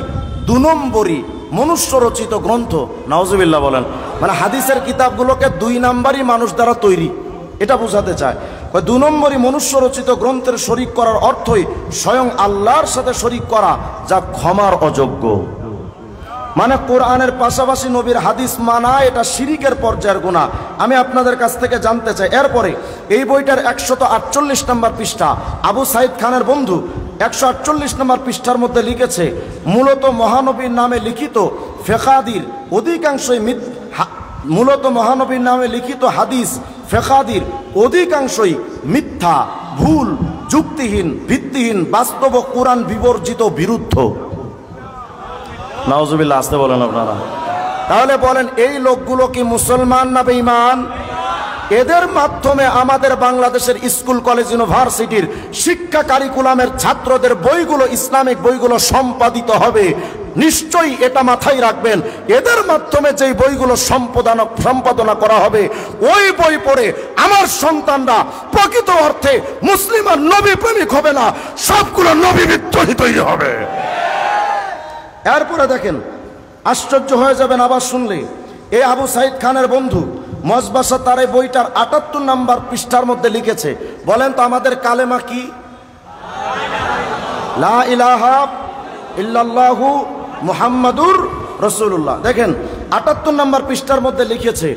2 নম্বরই মনুষ্য রচিত গ্রন্থ। নাউজুবিল্লাহ বলেন। মানে হাদিসের কিতাবগুলোকে 2 নাম্বারই মানুষ দ্বারা তৈরি, এটা বোঝাতে চায়। 2 নম্বরই মনুষ্য রচিত গ্রন্থের শরীক করার অর্থই স্বয়ং আল্লাহর সাথে শরীক করা, যা ক্ষমার অযোগ্য। মানে কোরআনের পাশাপাশি নবীর হাদিস মানা এটা শিরিকের পর্যায়ের গুনাহ। আমি আপনাদের কাছ থেকে জানতে চাই, এরপরে এই বইটার 148 নম্বর পৃষ্ঠা, আবু সাইদ খানের বন্ধু 148 নম্বর পৃষ্ঠার মধ্যে লিখেছে, মূলত মহানবীর নামে লিখিত ফেকাদির অধিকাংশই মূলত মহানবীর নামে লিখিত হাদিস ফেকাদির অধিকাংশই মিথ্যা, ভুল, যুক্তিহীন, ভিত্তিহীন, বাস্তব কোরআন বিবর্জিত, বিরুদ্ধ। নাউজুবিল্লাহ, আসতে বলেন আপনারা। তাহলে বলেন এই লোকগুলো কি মুসলমান না বেঈমান? এদের মাধ্যমে আমাদের বাংলাদেশের স্কুল, কলেজ, ইউনিভার্সিটির শিক্ষা কারিকুলামের ছাত্রদের বইগুলো, ইসলামিক বইগুলো সম্পাদিত হবে। নিশ্চয়ই এটা মাথায় রাখবেন, এদের মাধ্যমে যেই বইগুলো সম্পাদনা করা হবে, ওই বই পড়ে আমার সন্তানরা প্রকৃত অর্থে মুসলিম আর নবী প্রেমিক হবে না, সবগুলো নবী বিদ্রোহী তৈরি হবে। এরপরে দেখেন, আশ্চর্য হয়ে যাবেন আবার শুনলে, এই আবু সাইদ খানের বন্ধু মজবাসা তার এই বইটার 78 নম্বর পৃষ্ঠার মধ্যে লিখেছে, বলেন তো আমাদের কালেমা কি? লা ইলাহা ইল্লাল্লাহু মুহাম্মাদুর রাসূলুল্লাহ। দেখেন 78 নম্বর পৃষ্ঠার মধ্যে লিখেছে,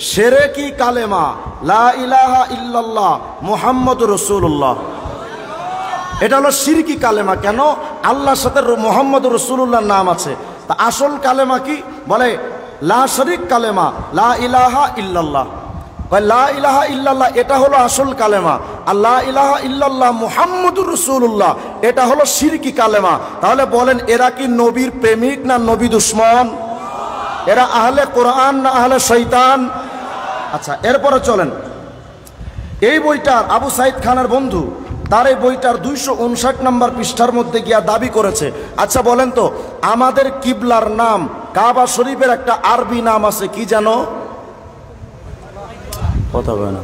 শিরকি কালেমা লা ইলাহা ইল্লাল্লাহ মুহাম্মাদুর রাসূলুল্লাহ। এটা হলো শিরকি কালেমা। কেন? আল্লাহর সাথে মুহাম্মাদুর রাসূলুল্লাহর নাম আছে। তা আসল কালেমা কি? বলে লা শরীক কালেমা লা ইলাহা ইল্লাল্লাহ। লা ইলাহা ইল্লাল্লাহ এটা হলো আসল কালেমা, আর লা ইলাহা ইল্লাল্লাহ মুহাম্মাদুর রাসূলুল্লাহ এটা হলো শিরকি কালেমা। তাহলে বলেন এরা কি নবীর প্রেমিক না নবী দুশ্মন? এরা আহলে কোরআন না আহলে শয়তান? আচ্ছা, এরপরে চলেন, এই বইটার আবু সাইদ খানের বন্ধু তার এই বইটার 259 নম্বর পৃষ্ঠার মধ্যে গিয়া দাবি করেছে, আচ্ছা বলেন তো আমাদের কিবলার নাম কাবা শরীফের একটা আরবি নাম আছে, কি জানো? কথা বলে না।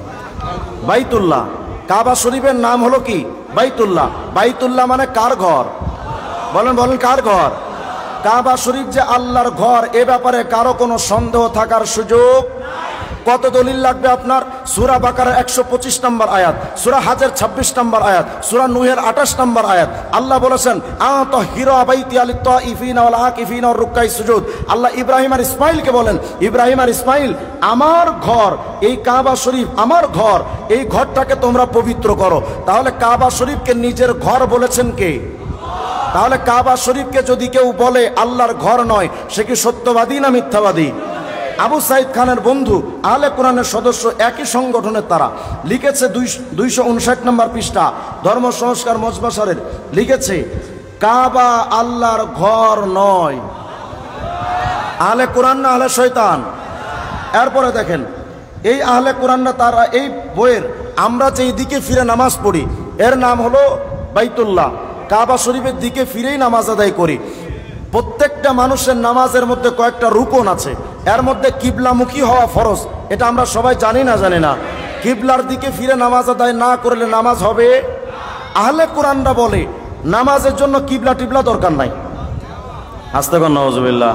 বাইতুল্লাহ। কাবা শরীফের নাম হলো কি? বাইতুল্লাহ। বাইতুল্লাহ মানে কার ঘর? বলেন বলেন, কার ঘর? কাবা শরীফ যে আল্লাহর ঘর, এ ব্যাপারে কারো কোনো সন্দেহ থাকার সুযোগ? কত দলিল লাগবে আপনার? সূরা বাকারার 125 নম্বর আয়াত, সূরা হাজের 26 নম্বর আয়াত, সূরা নূহের 28 নম্বর আয়াত। আল্লাহ বলেছেন আতাহিরা বাইতি আলিত-তাইফিনা ওয়াল আকিফিনা ওয়ার রুকআই সুজুদ। আল্লাহ ইব্রাহিম আর ইসমাইলকে বলেন, ইব্রাহিম আর ইসমাইল আমার ঘর, এই কাবা শরীফ আমার ঘর, এই ঘরটাকে তোমরা পবিত্র করো। তাহলে কাবা শরীফকে নিজের ঘর বলেছেন কে? তাহলে কাবা শরীফকে যদি কেউ বলে আল্লাহর ঘর নয়, সে কি সত্যবাদী না মিথ্যাবাদী? আবু সাইদ খানের বন্ধু আহলে কোরআনের সদস্য, একই সংগঠনের তারা, লিখেছে 259 নম্বর পৃষ্ঠা ধর্ম সংস্কার মজবাসারের, লিখেছে কাবা আল্লাহর ঘর নয়। আহলে কোরআন না আহলে শয়তান? এরপরে দেখেন, এই আহলে কোরআনরা তারা এই বইয়ের আমরা যেই দিকে ফিরে নামাজ পড়ি এর নাম হলো বাইতুল্লাহ। কাবা শরীফের দিকে ফিরেই নামাজ আদায় করি। প্রত্যেকটা মানুষের নামাজের মধ্যে কয়েকটা রুকন আছে, এর মধ্যে কিবলামুখী হওয়া ফরজ। এটা আমরা সবাই জানি না জানি না? কিবলার দিকে ফিরে নামাজ আদায় না করলে নামাজ হবে? আহলে কোরআনরা বলে নামাজের জন্য কিবলা টিবলা দরকার নাই। আস্তে কর নাউজুবিল্লাহ।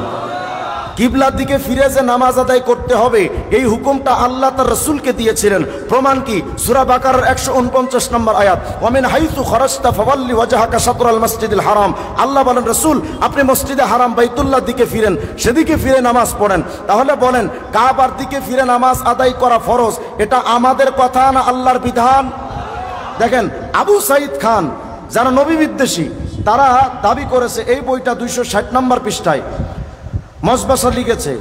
কিবলার দিকে ফিরে যে নামাজ আদায় করতে হবে এই হুকুমটা আল্লাহ তার রাসূলকে দিয়েছিলেন। প্রমাণ কি? সূরা বাকারার 149 নম্বর আয়াত, ওয়ামিন হাইসু খরাজতা ফাওয়াল্লি ওয়াজহাকা শাতরাল মাসজিদিল হারাম। আল্লাহ বলেন রাসূল আপনি মসজিদে হারাম বাইতুল্লাহর দিকে ফিরেন, সেদিকে ফিরে নামাজ পড়েন। তাহলে বলেন কাবার দিকে ফিরে নামাজ আদায় করা ফরজ, এটা আমাদের কথা না আল্লাহর বিধান? দেখেন আবু সাইদ খান যারা নবী বিদ্বেষী তারা দাবি করেছে, এই বইটা 260 নম্বর পৃষ্ঠায় মজবাসা লিখেছে,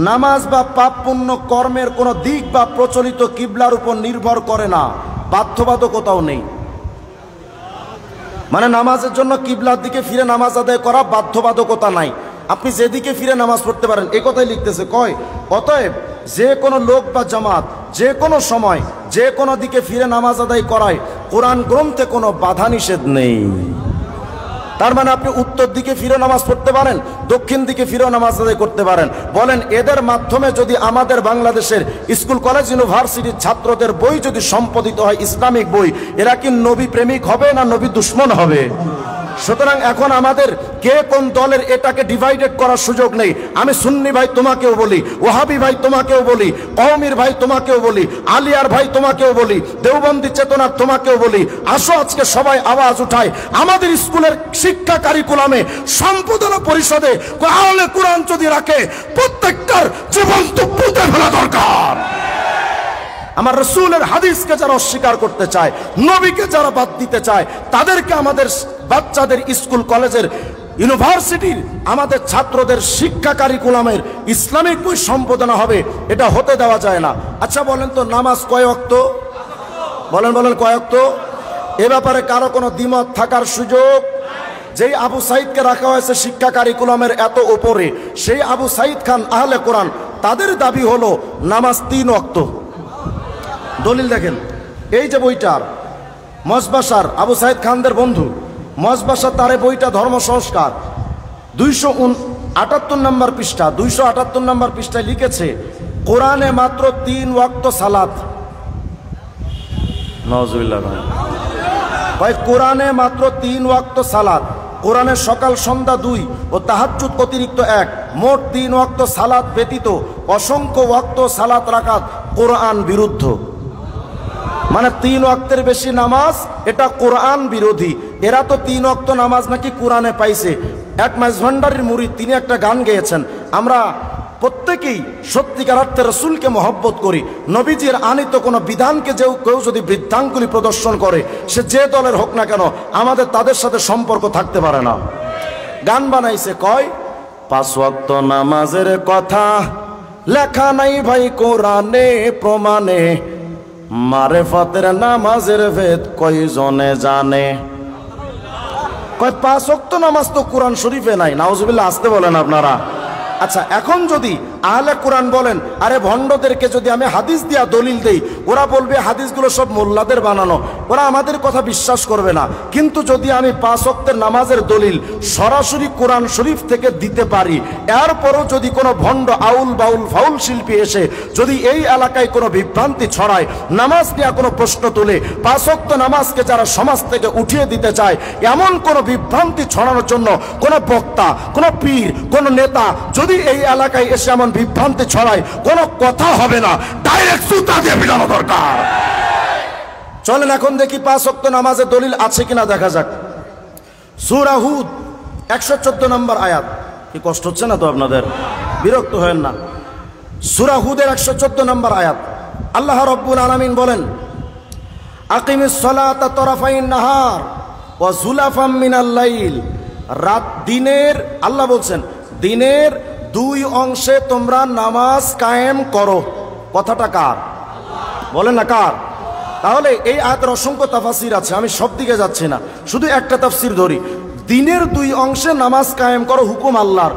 নামাজ বা পাপ পুণ্য কর্মের কোনো দিক বা প্রচলিত কিবলার উপর নির্ভর করে না, বাধ্যবাধকতাও নেই। মানে নামাজের জন্য কিবলার দিকে ফিরে নামাজ আদায় করা বাধ্যবাধকতা নাই, আপনি যেদিকে ফিরে নামাজ পড়তে পারেন, এই কথাই লিখতেছে। কয় অতএব যে কোনো লোক বা জামাত যে কোনো সময় যে কোনো দিকে ফিরে নামাজ আদায় করায় কোরআন গ্রন্থে কোনো বাধা নিষেধ নেই। তার মানে আপনি উত্তর দিকে ফিরে নামাজ পড়তে পারেন, দক্ষিণ দিকে ফিরেও নামাজ আদায় করতে পারেন। বলেন এদের মাধ্যমে যদি আমাদের বাংলাদেশের স্কুল কলেজ ইউনিভার্সিটির ছাত্রদের বই যদি সম্পাদিত হয় ইসলামিক বই, এরা কি নবী প্রেমিক হবে না নবী দুশ্মন হবে? সুতরাং এখন আমাদের কে কোন দলের এটাকে ডিভাইডেড করার সুযোগ নেই। আমি সুন্নি ভাই তোমাকেও বলি, ওহাবি ভাই তোমাকেও বলি, কওমির ভাই তোমাকেও বলি, আলিয়ার ভাই তোমাকেও বলি, দেওবন্দি চেতনার তোমাকেও বলি, আসো আজকে সবাই আওয়াজ উঠায় আমাদের স্কুলের শিক্ষা কারিকুলামে সম্পাদনা পরিষদে আহলে কোরআন যদি রাখে প্রত্যেকটার জীবন্ত পুঁতে ফেলা দরকার। আমার রাসূলের হাদিসকে যারা অস্বীকার করতে চায়, নবীকে যারা বাদ দিতে চায়, তাদেরকে আমাদের বাচ্চাদের স্কুল কলেজের ইউনিভার্সিটির আমাদের ছাত্রদের শিক্ষা কারিকুলামের ইসলামিক বই সম্পাদনা হবে, এটা হতে দেওয়া যায় না। আচ্ছা বলেন তো নামাজ কয় ওয়াক্ত? বলেন কয় ওয়াক্ত? এ ব্যাপারে কারো কোনো দ্বিমত থাকার সুযোগ? যেই আবু সাইদকে রাখা হয়েছে শিক্ষা কারিকুলামের এত উপরে, সেই আবু সাইদ খান আহলে কোরআন, তাদের দাবি হলো নামাজ 3 ওয়াক্ত। দলিল দেখেন, এই যে বইটার মজবাসার আবু সাইদ খানদের বন্ধু মজবাসার তার বইটা ধর্ম সংস্কার 278 নম্বর পৃষ্ঠা, 278 নম্বর পৃষ্ঠায় লিখেছে কোরআনে মাত্র 3 ওয়াক্ত সালাত। নাউজুবিল্লাহ ভাই, কোরআনে মাত্র 3 ওয়াক্ত সালাত। কোরআনে সকাল সন্ধ্যা 2 ও তাহাজ্জুদ অতিরিক্ত 1, মোট 3 ওয়াক্ত সালাত ব্যতীত অসংখ্য ওয়াক্ত সালাত রাকাত কোরআন বিরুদ্ধ। মানে 3 ওয়াক্তের বেশি নামাজ এটা কোরআন বিরোধী। এরা তো 3 ওয়াক্ত নামাজ নাকি কোরআনে পাইছে। এক মাঝভান্ডারির মুরিদ তিনি একটা গান গেয়েছেন, আমরা প্রত্যেকেই সত্যিকার অর্থে রাসূলকে মহব্বত করি, নবীজির আনিত কোনো বিধানকে কেউ যদি বৃদ্ধাঙ্গুলি প্রদর্শন করে, সে যে দলের হোক না কেন, আমাদের তাদের সাথে সম্পর্ক থাকতে পারে না। গান বানাইছে, কয় 5 ওয়াক্ত নামাজের কথা লেখা নাই ভাই কোরআনে প্রমাণে, মারেফতের নামাজের ভেদ কয়জনে জানে। কয় 5 ওয়াক্ত নামাজ তো কোরআন শরীফে নাই। নাউজুবিল্লাহ, আসতে বলেন আপনারা। আচ্ছা, এখন যদি আহলে কোরআন বলেন, আরে ভণ্ডদেরকে যদি আমি হাদিস দিয়া দলিল দেই, ওরা বলবে হাদিসগুলো সব মোল্লাদের বানানো, ওরা আমাদের কথা বিশ্বাস করবে না। কিন্তু যদি আমি 5 ওয়াক্তের নামাজের দলিল সরাসরি কোরআন শরীফ থেকে দিতে পারি, এরপরও যদি কোনো ভণ্ড আউল বাউল ফাউল শিল্পী এসে যদি এই এলাকায় কোনো বিভ্রান্তি ছড়ায়, নামাজ নিয়ে কোনো প্রশ্ন তুলে, 5 ওয়াক্ত নামাজকে যারা সমাজ থেকে উঠিয়ে দিতে চায়, এমন কোনো বিভ্রান্তি ছড়ানোর জন্য কোনো বক্তা, কোনো পীর, কোনো নেতা যদি এই এলাকায় এসে এমন বিভ্রান্তি ছড়ায়, কোনো কথা হবে না, ডাইরেক্ট সুতা দিয়ে পিটানো দরকার। চলেন এখন দেখি 5 ওয়াক্ত নামাজের দলিল আছে কিনা দেখা যাক। সূরা হুদ 114 নম্বর আয়াত। কি কষ্ট হচ্ছে না তো আপনাদের? বিরক্ত হয়েন না। সূরা হুদের 114 নম্বর আয়াত, আল্লাহ রাব্বুল আলামিন বলেন, আকিমিস সালাতা তরাফাইন নাহার ওয়া যুলাফাম মিনাল লাইল। রাত দিনের, আল্লাহ বলছেন দিনের 2 অংশে তোমরা নামাজ কায়েম করো। কথাটা কার? বলেন না কার? তাহলে এই আয়াতের অসংখ্য তাফসীর আছে, আমি সব দিকে যাচ্ছি না, শুধু একটা তাফসীর ধরি। দিনের 2 অংশে নামাজ কায়েম করো হুকুম আল্লাহর।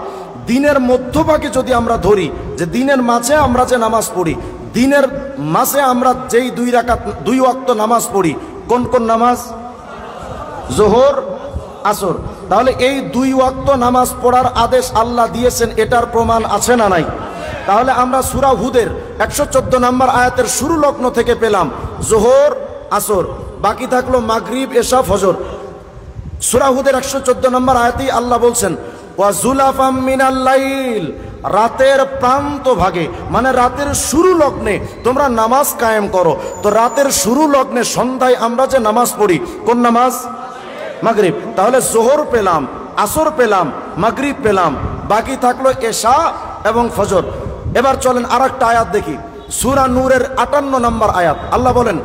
দিনের মধ্যভাগে যদি আমরা ধরি যে দিনের মাঝে আমরা যে নামাজ পড়ি, দিনের মাঝে আমরা যেই 2 রাকাত 2 ওয়াক্ত নামাজ পড়ি, কোন কোন নামাজ? যোহর, আসর। তাহলে এই 2 ওয়াক্ত নামাজ পড়ার আদেশ আল্লাহ দিয়েছেন, এটার প্রমাণ আছে না নাই? তাহলে আমরা সূরা হুদের 114 নম্বর আয়াতের শুরু লগ্ন থেকে পেলাম যোহর, আসর, বাকি থাকলো মাগরিব, এশা, ফজর। সূরা হুদের 114 নম্বর আয়াতেই আল্লাহ বলছেন ওয়া যুলাফাম মিনাল লাইল, রাতের প্রান্ত ভাগে, মানে রাতের শুরু লগ্নে তোমরা নামাজ কায়েম করো। তো রাতের শুরু লগ্নে সন্ধ্যায় আমরা যে নামাজ পড়ি, কোন নামাজ? মাগরিব। তাহলে যোহর পেলাম, আসর পেলাম, মাগরিব পেলাম, বাকি থাকলো এশা এবং ফজর। এবার চলেন আরেকটা আয়াত দেখি, সূরা নূরের 58 নম্বর আয়াত। আল্লাহ বলেন,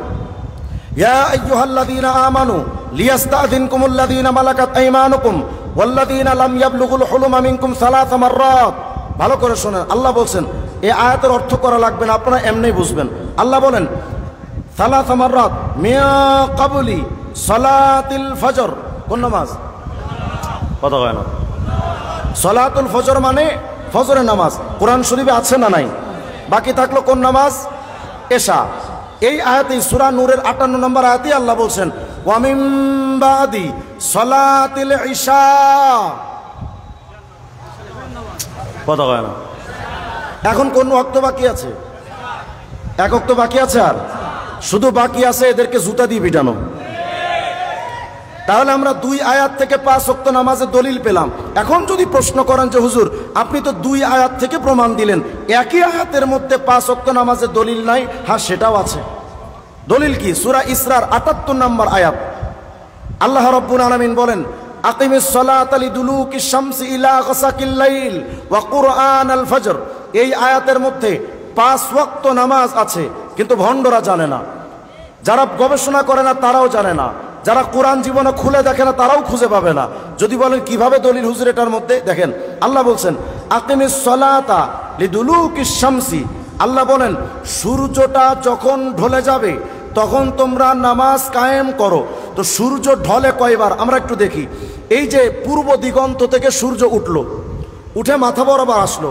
ইয়া আইয়ুহাল্লাযীনা আমানু লিয়াস্তাযিনকুমুল্লাযীনা মালাকাত আইমানুকুম ওয়াল্লাযীনা লাম ইয়াবলুগুল হুলুমা মিনকুম 3 মাররাত। ভালো করে শুনেন, আল্লাহ বলছেন, এই আয়াতের অর্থ করা লাগবে না, আপনারা এমনি বুঝবেন। আল্লাহ বলেন 3 মাররাত মিয়া ক্বাবলি সালাতিল ফজর। কোন নামাজ? কথা কয় না। সালাতুল ফজর মানে ফজরের নামাজ, কোরআন শরীফে আছে না নাই? বাকি থাকলো কোন নামাজ? এশা। এই আয়াতেই সূরা নূরের 58 নম্বর আয়াতে আল্লাহ বলছেন ওয়া মিন বাদি সালাতিল ইশা। কথা কয় না। এখন কোন ওয়াক্ত বাকি আছে? এক ওয়াক্ত বাকি আছে, আর শুধু বাকি আছে এদেরকে জুতা দিয়ে পিটানো। তাহলে আমরা 2 আয়াত থেকে 5 ওয়াক্ত নামাজের দলিল পেলাম। এখন যদি প্রশ্ন করেন যে হুজুর আপনি তো 2 আয়াত থেকে প্রমাণ দিলেন, একই আয়াতের মধ্যে 5 ওয়াক্ত নামাজের দলিল নাই। হ্যাঁ, সেটাও আছে। দলিল কি? সূরা ইসরার 78 নম্বর আয়াত। আল্লাহ রাব্বুল আলামিন বলেন আকিমিস সালাতা লিদুলুকিশ শামসি ইলা গাসাকিল লাইল ওয়া কুরআনাল ফজর। এই আয়াতের মধ্যে 5 ওয়াক্ত নামাজ আছে, কিন্তু ভণ্ডরা জানে না, যারা গবেষণা করে না তারাও জানে না, যারা কোরআন জীবনে খুলে দেখে না তারাও খুঁজে পাবে না। যদি বলেন কিভাবে দলিল হুজুর এটার মধ্যে, দেখেন আল্লাহ বলছেন আকিমিস সালাতা লিদুলুকিশ শামসি। আল্লাহ বলেন সূর্যটা যখন ঢলে যাবে তখন তোমরা নামাজ কায়েম করো। তো সূর্য ঢলে কয়বার আমরা একটু দেখি। এই যে পূর্ব দিগন্ত থেকে সূর্য উঠলো, উঠে মাথা বরাবর আসলো,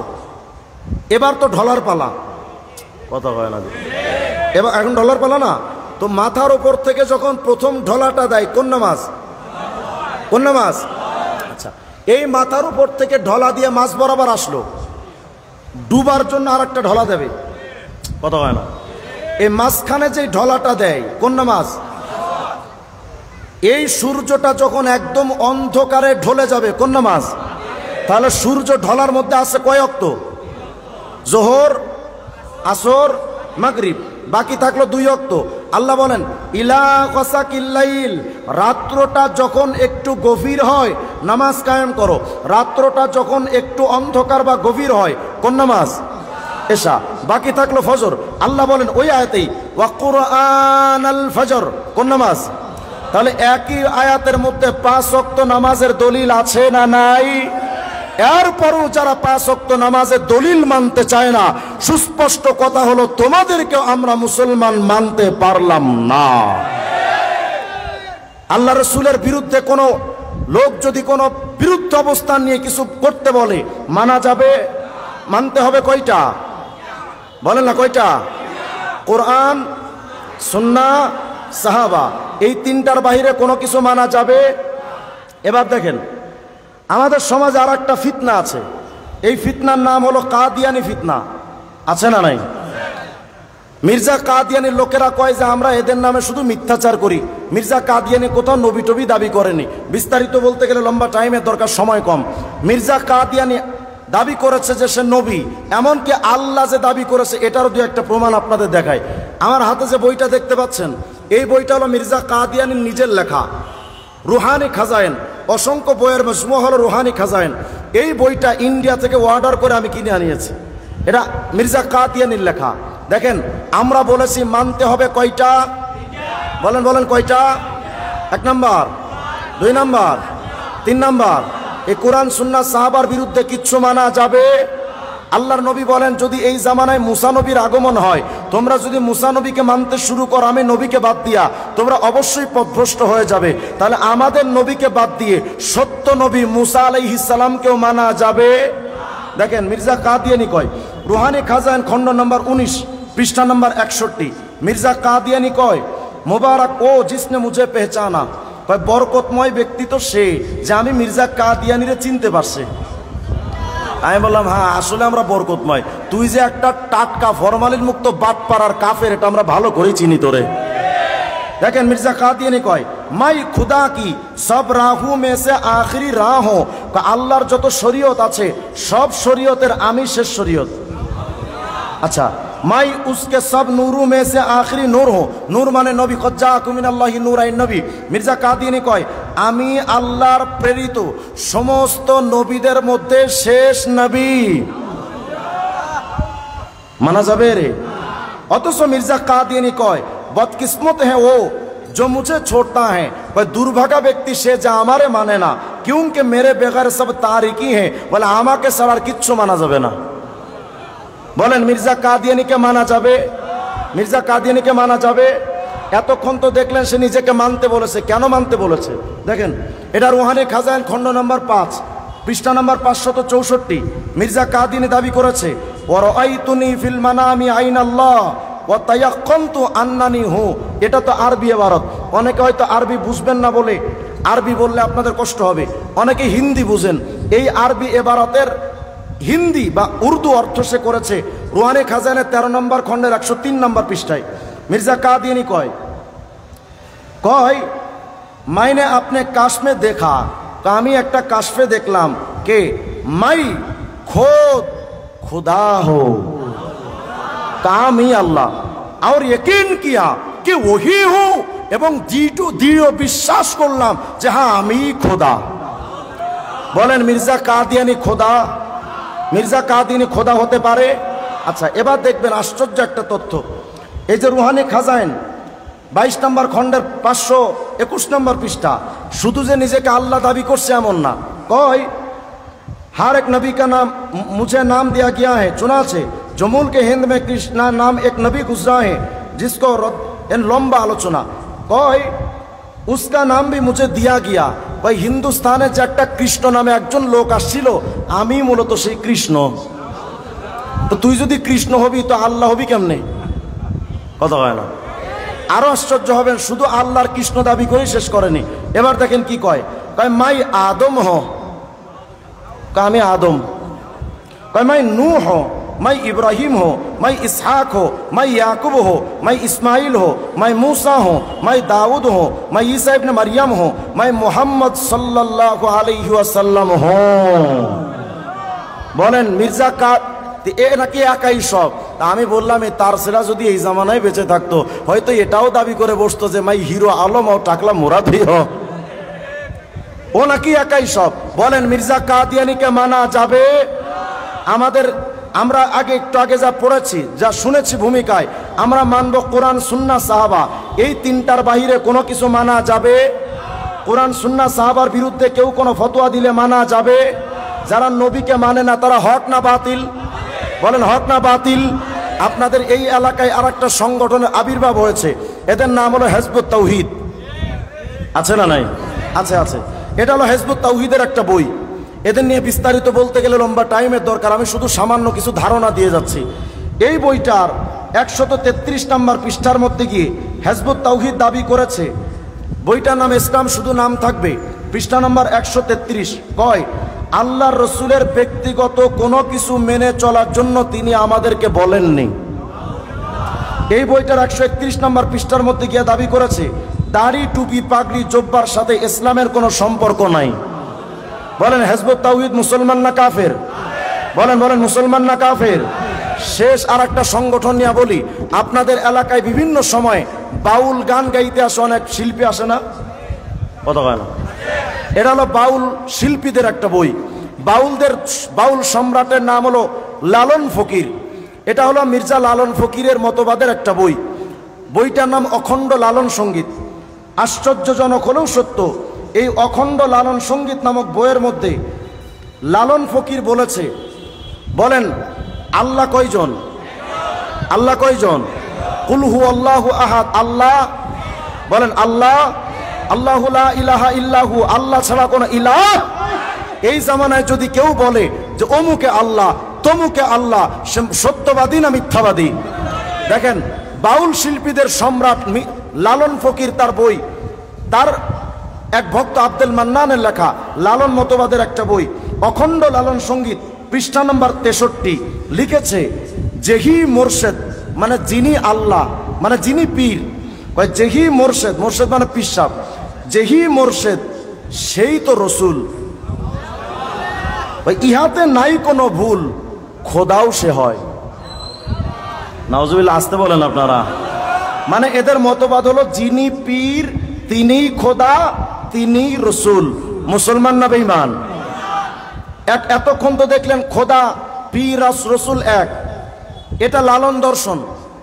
এবার তো ঢলার পালা। কথা হয় না? এবার এখন ঢলার পালা না? তো মাথার উপর থেকে যখন প্রথম ঢলাটা দেয় কোন নামাজ? কোন নামাজ? আচ্ছা, এই মাথার উপর থেকে ঢলা দিয়ে মাছ বরাবর আসলো, ডুবার জন্য আর একটা ঢলা দেবে। কথা হয় না? এই মাঝখানে যে ঢলাটা দেয় কোন নামাজ? এই সূর্যটা যখন একদম অন্ধকারে ঢলে যাবে কোন নামাজ? তাহলে সূর্য ঢলার মধ্যে আছে কয় ওয়াক্ত? জোহর, আসর, মাগরিব, বাকি থাকলো 2 ওয়াক্ত। আল্লাহ বলেন ইলা গাসাকিল লাইল, রাত্রটা যখন একটু গভীর হয় নামাজ কায়েম করো। রাত্রটা যখন একটু অন্ধকার বা গভীর হয় কোন নামাজ? এশা। বাকি থাকলো ফজর। আল্লাহ বলেন ওই আয়াতেই ওয়া কুরআনাল ফজর, কোন নামাজ? তাহলে একই আয়াতের মধ্যে 5 ওয়াক্ত নামাজের দলিল আছে না নাই? এরপরও যারা 5 ওয়াক্ত নামাজের দলিল মানতে চায় না, সুস্পষ্ট কথা হলো তোমাদেরকেও আমরা মুসলমান মানতে পারলাম না। আল্লাহ রাসূলের বিরুদ্ধে কোনো লোক যদি কোনো বিরুদ্ধ অবস্থান নিয়ে কিছু করতে বলে, মানা যাবে? মানতে হবে কয়টা? বলেন না কয়টা? কোরআন, সুন্নাহ, সাহাবা, এই 3টার বাইরে কোনো কিছু মানা যাবে? এবার দেখেন আমাদের সমাজে আর একটা ফিতনা আছে। এই ফিতনার নাম হলো কাদিয়ানি ফিতনা। আছে না নাই? মির্জা কাদিয়ানির লোকেরা কয় যে আমরা এদের নামে শুধু মিথ্যাচার করি। মির্জা কাদিয়ানি কোথাও নবী টবি দাবি করেনি। বিস্তারিত বলতে গেলে লম্বা টাইমের দরকার, সময় কম। মির্জা কাদিয়ানি দাবি করেছে যে সে নবী, এমনকি আল্লাহ যে দাবি করেছে এটারও 2-1টা প্রমাণ আপনাদের দেখায়। আমার হাতে যে বইটা দেখতে পাচ্ছেন, এই বইটা হলো মির্জা কাদিয়ানির নিজের লেখা, রুহানি খাজায়েন। অসংখ্য বইয়ের মজমুয়া হলো রুহানি খাজায়েন। এই বইটা ইন্ডিয়া থেকে অর্ডার করে আমি কিনে আনিয়েছি। এটা মির্জা কাদিয়ানির লেখা। দেখেন আমরা বলেছি মানতে হবে কয়টা? বলেন বলেন কয়টা? 1 নাম্বার, 2 নাম্বার, 3 নাম্বার, এই কোরআন সুন্নাহ সাহাবার বিরুদ্ধে কিচ্ছু মানা যাবে? আল্লাহর নবী বলেন যদি এই জামানায় মুসা নবীর আগমন হয়, তোমরা যদি মুসা নবীকে মানতে শুরু করো আমি নবীকে বাদ দিয়া, তোমরা অবশ্যই পথভ্রষ্ট হয়ে যাবে। তাহলে আমাদের নবীকে বাদ দিয়ে সত্য নবী মুসা আলাইহিস সালামকেও মানা যাবে? দেখেন মির্জা কাদিয়ানি কয়, রুহানি খাজায়েন খণ্ড নম্বর 19 পৃষ্ঠা নম্বর 61, মির্জা কাদিয়ানি কয় মোবারক ও জিসনে মুঝে পেহচানা, কয় বরকতময় ব্যক্তি তো সে যে আমি মির্জা কাদিয়ানিরে চিনতে পারছে। আমি বললাম হ্যাঁ আসলে আমরা বরকতময়, তুই যে একটা টাটকা ফরমালিন মুক্ত বাটপাড়ার কাফের এটা আমরা ভালো করে চিনি তোরে। দেখেন মির্জা কাদিয়ানি কয় মাই খুদা কি সব রাহু মে সে আখরি রাহ হো, আল্লাহর যত শরীয়ত আছে সব শরীয়তের আমি শেষ শরীয়ত। আচ্ছা মাই উসকে সব নূরু মে সে আখরি নূর হো, নূর মানে নবী, কজ্জাকুম মিনাল্লাহি নূরাইন নবী। মির্জা কাদিয়ানি কয় আমি আল্লাহর প্রেরিত সমস্ত নবীদের মধ্যে শেষ নবী। মানা যাবে রে? অথচ মির্জা কাদিয়ানি কয় বদকিসমত হ্যাঁ ও जो मुझे छोड़ता है, वह दुर्भागा व्यक्ति से जा हमारे माने ना, क्योंकि मेरे बेगर सब तारीकी है। बोले আমাকে সারার কিচ্ছু মানা যাবে না। বলেন মির্জা কাদিয়ানিকে মানা যাবে? মির্জা কাদিয়ানিকে মানা যাবে? এতক্ষণ তো দেখলেন সে নিজেকে মানতে বলেছে। কেন মানতে বলেছে দেখেন, এটা রুহানি খাজায়েন খণ্ড নম্বর 5 পৃষ্ঠা নম্বর 564। মির্জা কাদিয়ানি দাবি করেছে ওয়ারাআইতুনি ফিল মানামি আইনাল্লাহ ওয়া তায়াক্কানতু আন্নানি হু, এটা তো আরবি ইবারত। অনেকে হয়তো আরবি বুঝবেন না বলে, আরবি বললে আপনাদের কষ্ট হবে, অনেকে হিন্দি বুঝেন। এই আরবি ইবারতের হিন্দি বা উর্দু অর্থ সে করেছে রুহানি খাজানের 13 নম্বর খণ্ডের 103 নম্বর পৃষ্ঠায়। মির্জা কাদিয়ানি কয় মাইনে আপনি কাশমে দেখা, আমি একটা কাশফে দেখলাম কে মাই খোদ खुदा हो, काम ही अल्लाह, और यकीन किया कि वही हूं, এবং দৃঢ় বিশ্বাস করলাম যে হ্যাঁ আমি খোদা। বলেন মির্জা কাদিয়ানি খোদা? মির্জা কাদিয়ানি খোদা হতে পারে? আচ্ছা, এবার দেখবেন আশ্চর্য একটা তথ্য। এই যে রুহানি খাজাইন 22 নম্বর খণ্ডের 521 নম্বর পৃষ্ঠা, শুধু যে নিজেকে আল্লাহ দাবি করছে এমন না, কয় हर एक नबी का नाम मुझे नाम दिया गया है, चुनाचे जमुल के हिंद में कृष्णा नाम एक नबी गुजरा है जिसको इन लंबा आलोचना कय उसका नाम भी मुझे दिया गया। भाई हिंदुस्ताने जे एक कृष्ण नामे एकजन लोक आसछिलो, आमी मूलत सेई कृष्ण। तो तुई जदि कृष्ण हबि तो आल्लाह हबि केमने? कथा हय ना? आरो आश्चर्य हबेन, शुधु आल्लाहर कृष्ण दाबी करे शेष करेनि। एबार देखें कि कय माई आदम हो, मैं आदम, मैं नूह हो, मैं इब्राहिम हो, मैं इसहाक हो, मैं याकूब हो, मैं इस्माइल हो, मैं मूसा हो, मैं दाऊद हो, मैं ईसा इब्न मरियम हो, मैं मोहम्मद सल्लल्लाहु अलैहि वसल्लम हो। बोलें मिर्जा का নাকি একাই সব? আমি বললাম এই তার সেরা যদি এই জামানায় বেঁচে থাকতো হয়তো এটাও দাবি করে বসতো যে মাই হিরো আলম ও টাকলা মুরাদি हो, ও নাকি একাই সব। বলেন মির্জা কাদিয়ানিকে মানা যাবে? আমরা একটু আগে যা পড়েছি, যা শুনেছি ভূমিকায়, আমরা মানব কোরআন সুন্নাহ সাহাবা, এই তিনটার বাহিরে কোনো কিছু মানা যাবে? কোরআন সুন্নাহ সাহাবার বিরুদ্ধে কেউ কোনো ফতোয়া দিলে মানা যাবে? যারা নবীকে মানে না তারা হক না বাতিল? বলেন হক না বাতিল? আপনাদের এই এলাকায় আরেকটা সংগঠনের আবির্ভাব হয়েছে, এদের নাম হলো হিজবুত তাওহীদ। আছে না নাই? আছে, আছে। এটা হলো হিজবুত তাওহীদের একটা বই। এদের নিয়ে বিস্তারিত বলতে গেলে লম্বা টাইমের দরকার, আমি শুধু সামান্য কিছু ধারণা দিয়ে যাচ্ছি। এই বইটার 133 নম্বর পৃষ্ঠার মধ্যে গিয়ে হিজবুত তাওহীদ দাবি করেছে, বইটার নাম ইসলাম শুধু নাম থাকবে, পৃষ্ঠা নম্বর 133 কয় আল্লাহর রসুলের ব্যক্তিগত কোনো কিছু মেনে চলার জন্য তিনি আমাদেরকে বলেননি। এই বইটার 131 নম্বর পৃষ্ঠার মধ্যে গিয়ে দাবি করেছে দাড়ি টুপি পাগড়ি জব্বার সাথে ইসলামের কোনো সম্পর্ক নাই। বলেন হিজবুত তাওহীদ মুসলমান না কাফের? বলেন বলেন মুসলমান না কাফের? শেষ আর একটা সংগঠন নিয়ে বলি, আপনাদের এলাকায় বিভিন্ন সময় বাউল গান গাইতে আসে অনেক শিল্পী, আসে না? কথা হয় না? এটা হলো বাউল শিল্পীদের একটা বই। বাউল সম্রাটের নাম হলো লালন ফকির। এটা হলো মির্জা লালন ফকিরের মতবাদের একটা বই। বইটার নাম অখণ্ড লালন সঙ্গীত। আশ্চর্যজনক হলেও সত্য, এই অখণ্ড লালন সঙ্গীত নামক বইয়ের মধ্যে লালন ফকির বলেছে, বলেন আল্লাহ কয়জন? আল্লাহ কয়জন? কুল হু আল্লাহু আহাদ, আল্লাহ। বলেন আল্লাহ, আল্লাহু লা ইলাহা ইল্লাহু, আল্লাহ ছাড়া কোনো ইলাহ। এই জামানায় যদি কেউ বলে যে অমুকে আল্লাহ তমুকে আল্লাহ, সে সত্যবাদী না মিথ্যাবাদী? দেখেন বাউল শিল্পীদের সম্রাট লালন ফকির, তার বই, তার এক ভক্ত আব্দুল মান্নানের লেখা লালন মতবাদের একটা বই অখণ্ড লালন সঙ্গীত, পৃষ্ঠা নম্বর 63 লিখেছে যেহি মোরশেদ মানে যিনি আল্লাহ, মানে যিনি পীর, যেহি মোরশেদ, মোরশেদ মানে পিসাব, যেহি মোরশেদ সেই তো রসুল, ইহাতে নাই কোনো ভুল, খোদাও সে হয়। নাউজুবিল্লাহ, আসতে বলেন আপনারা। মানে এদের মতবাদ হলো যিনি পীর তিনি খোদা, তিনি রসুল। মুসলমান না বেঈমান? এতক্ষণ তো দেখলেন খোদা পীর রসুল এক, এটা লালন দর্শন,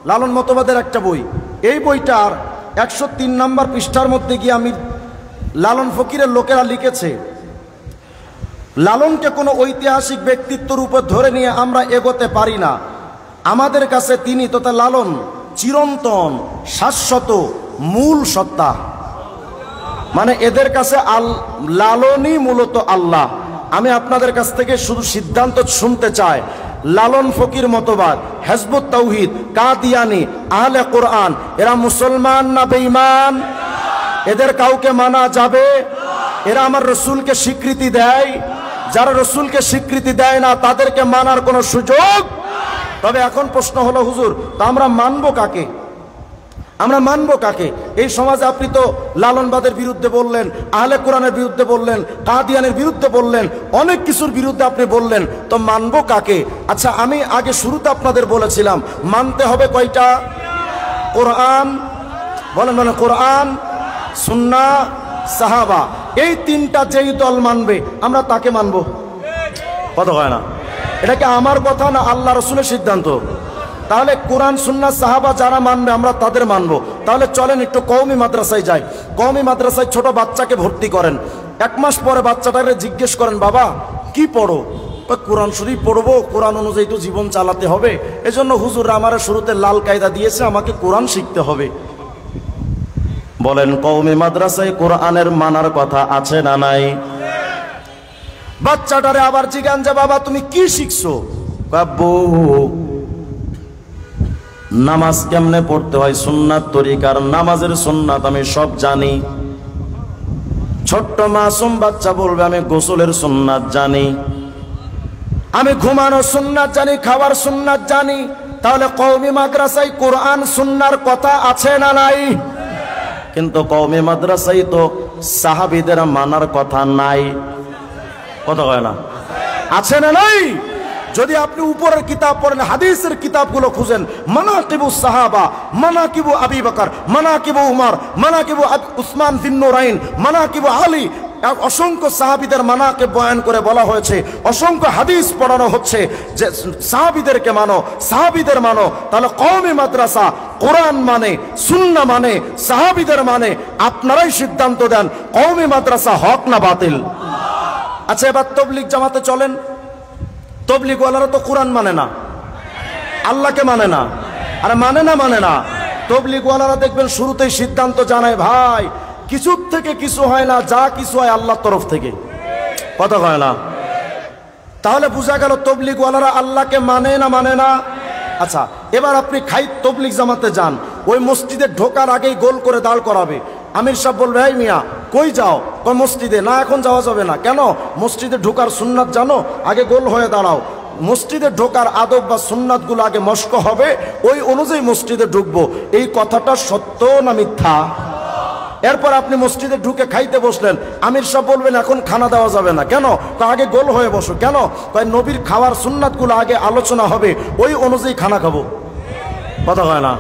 লালন মতবাদের একটা বই। এই বইটার 103 নম্বর পৃষ্ঠার মধ্যে গিয়ে আমি লালন ফকিরের লোকেরা লিখেছে, লালনকে কোনো ঐতিহাসিক ব্যক্তিত্বের উপর ধরে নিয়ে আমরা এগোতে পারি না। আমাদের কাছে তিনি তথা লালন চিরন্তন শাশ্বত মূল সত্তা। মানে এদের কাছে লালনই মূলত আল্লাহ। আমি আপনাদের কাছ থেকে শুধু সিদ্ধান্ত শুনতে চাই লালন ফকির মতবাদ, হিজবুত তাওহীদ, কাদিয়ানি, আহলে কোরআন, এরা মুসলমান না বেঈমান? এদের কাউকে মানা যাবে? এরা আমার রসুলকে স্বীকৃতি দেয়? যারা রসুলকে স্বীকৃতি দেয় না তাদেরকে মানার কোনো সুযোগ? তবে এখন প্রশ্ন হলো, হুজুর তা আমরা মানবো কাকে? আমরা মানবো কাকে? এই সমাজে আপনি তো লালনবাদের বিরুদ্ধে বললেন, আহলে কোরআনের বিরুদ্ধে বললেন, কাদিয়ানের বিরুদ্ধে বললেন, অনেক কিছুর বিরুদ্ধে আপনি বললেন, তো মানবো কাকে? আচ্ছা, আমি আগে শুরুতে আপনাদের বলেছিলাম মানতে হবে কয়টা? কোরআন, বলেন বলেন, কোরআন, সুন্নাহ, সাহাবা, এই তিনটা যেই দল মানবে আমরা তাকে মানবো। কথা হয় না? এটা কি আমার কথা না আল্লাহ রসুলের সিদ্ধান্ত? তাহলে কোরআন, সুন্নাহ, সাহাবা যারা মানবে আমরা তাদের মানবো। তাহলে চলেন একটু কওমি মাদ্রাসায় যাই। কওমি মাদ্রাসায় ছোট বাচ্চাকে ভর্তি করেন, 1 মাস পরে বাচ্চাটাকে জিজ্ঞেস করেন, বাবা কি পড়ো? কোরআন শরীফ পড়বো, কোরআন অনুযায়ী তো জীবন চালাতে হবে, এজন্য হুজুর আমার শুরুতে লাল কায়দা দিয়েছে, আমাকে কোরআন শিখতে হবে। বলেন কওমি মাদ্রাসায় কোরআনের মানার কথা আছে না নাই? বাচ্চাটারে আবার জিজ্ঞান যে বাবা তুমি কি শিখছো? আব্বু নামাজ কেমনে পড়তে হয়, সুন্নাত তরিকার নামাজের সুন্নাত আমি সব জানি। ছোট্ট মাসুম বাচ্চা বলবে আমি গোসলের সুন্নাত জানি, আমি ঘুমানোর সুন্নাত জানি, খাবার সুন্নাত জানি। তাহলে কওমি মাদ্রাসায় কোরআন সুন্নাহর কথা আছে না নাই? কিন্তু কওমি মাদ্রাসায় তো সাহাবীদের মানার কথা নাই। কথা হয় না? আছে না নাই? যদি আপনি উপরের কিতাব পড়েন, হাদিসের কিতাবগুলো খুঁজেন, মানাকিবুস সাহাবা, মানাকিবু আবি বকর, মানাকিবু উমর, মানাকিবু উসমান যিন নূরাইন, মানাকিবু আলী, অসংখ্য সাহাবীদের মানাকে বয়ান করে বলা হয়েছে, অসংখ্য হাদিস পড়ানো হচ্ছে যে সাহাবীদেরকে মানো, সাহাবীদের মানো। তাহলে কওমি মাদ্রাসা কোরআন মানে, সুন্নাহ মানে, সাহাবীদের মানে, আপনারাই সিদ্ধান্ত দেন কওমি মাদ্রাসা হক না বাতিল। আচ্ছা, এবার তাবলীগ জামাতে চলেন। তাবলীগওয়ালারা তো কোরআন মানে না, আল্লাহকে মানে না। আরে মানে না। তাবলীগওয়ালারা দেখবেন শুরুতেই সিদ্ধান্ত জানায়, ভাই কিছুর থেকে কিছু হয় না, যা কিছু হয় আল্লাহর তরফ থেকে। কথা হয় না? তাহলে বোঝা গেল তাবলীগওয়ালারা আল্লাহকে মানে না। আচ্ছা, এবার আপনি তাবলীগ জামাতে যান, ওই মসজিদে ঢোকার আগেই গোল করে দাঁড় করাবে। আমির সাহেব বলবে, এই মিয়া কই যাও? কই মসজিদে। না, এখন যাওয়া যাবে না। কেন? মসজিদে ঢোকার সুন্নাত জানো? আগে গোল হয়ে দাঁড়াও। মসজিদে ঢোকার আদব বা সুন্নাতগুলো আগে মস্ক হবে, ওই অনুযায়ী মসজিদে ঢুকবো। এই কথাটা সত্য না মিথ্যা? এরপর আপনি মসজিদে ঢুকে খাইতে বসলেন, আমির সাহেব বলবেন এখন খানা দেওয়া যাবে না। কেন? আগে গোল হয়ে বসো। কেন? তাই নবীর খাওয়ার সুন্নাতগুলো আগে আলোচনা হবে, ওই অনুযায়ী খানা খাবো। কথা হয় না?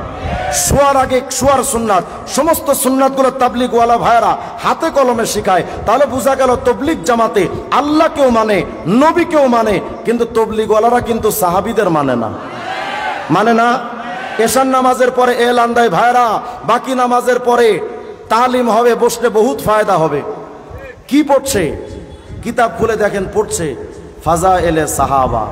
শোয়ার আগে শোয়ার সুন্নাত, সমস্ত সুন্নাতগুলো তাবলীগওয়ালা ভাইরা হাতে কলমে শিখায়। তাহলে বোঝা গেল তাবলীগ জামাতে আল্লাহকেও মানে, নবীকেও মানে, কিন্তু তাবলীগওয়ালারা কিন্তু সাহাবীদের মানে না। এশার নামাজের পরে এলান দেয়, ভাইরা বাকি নামাজের পরে তালিম হবে, বসলে বহুত ফায়দা হবে। কি পড়ছে? কিতাব খুলে দেখেন, পড়ছে ফাজায়েলে সাহাবা,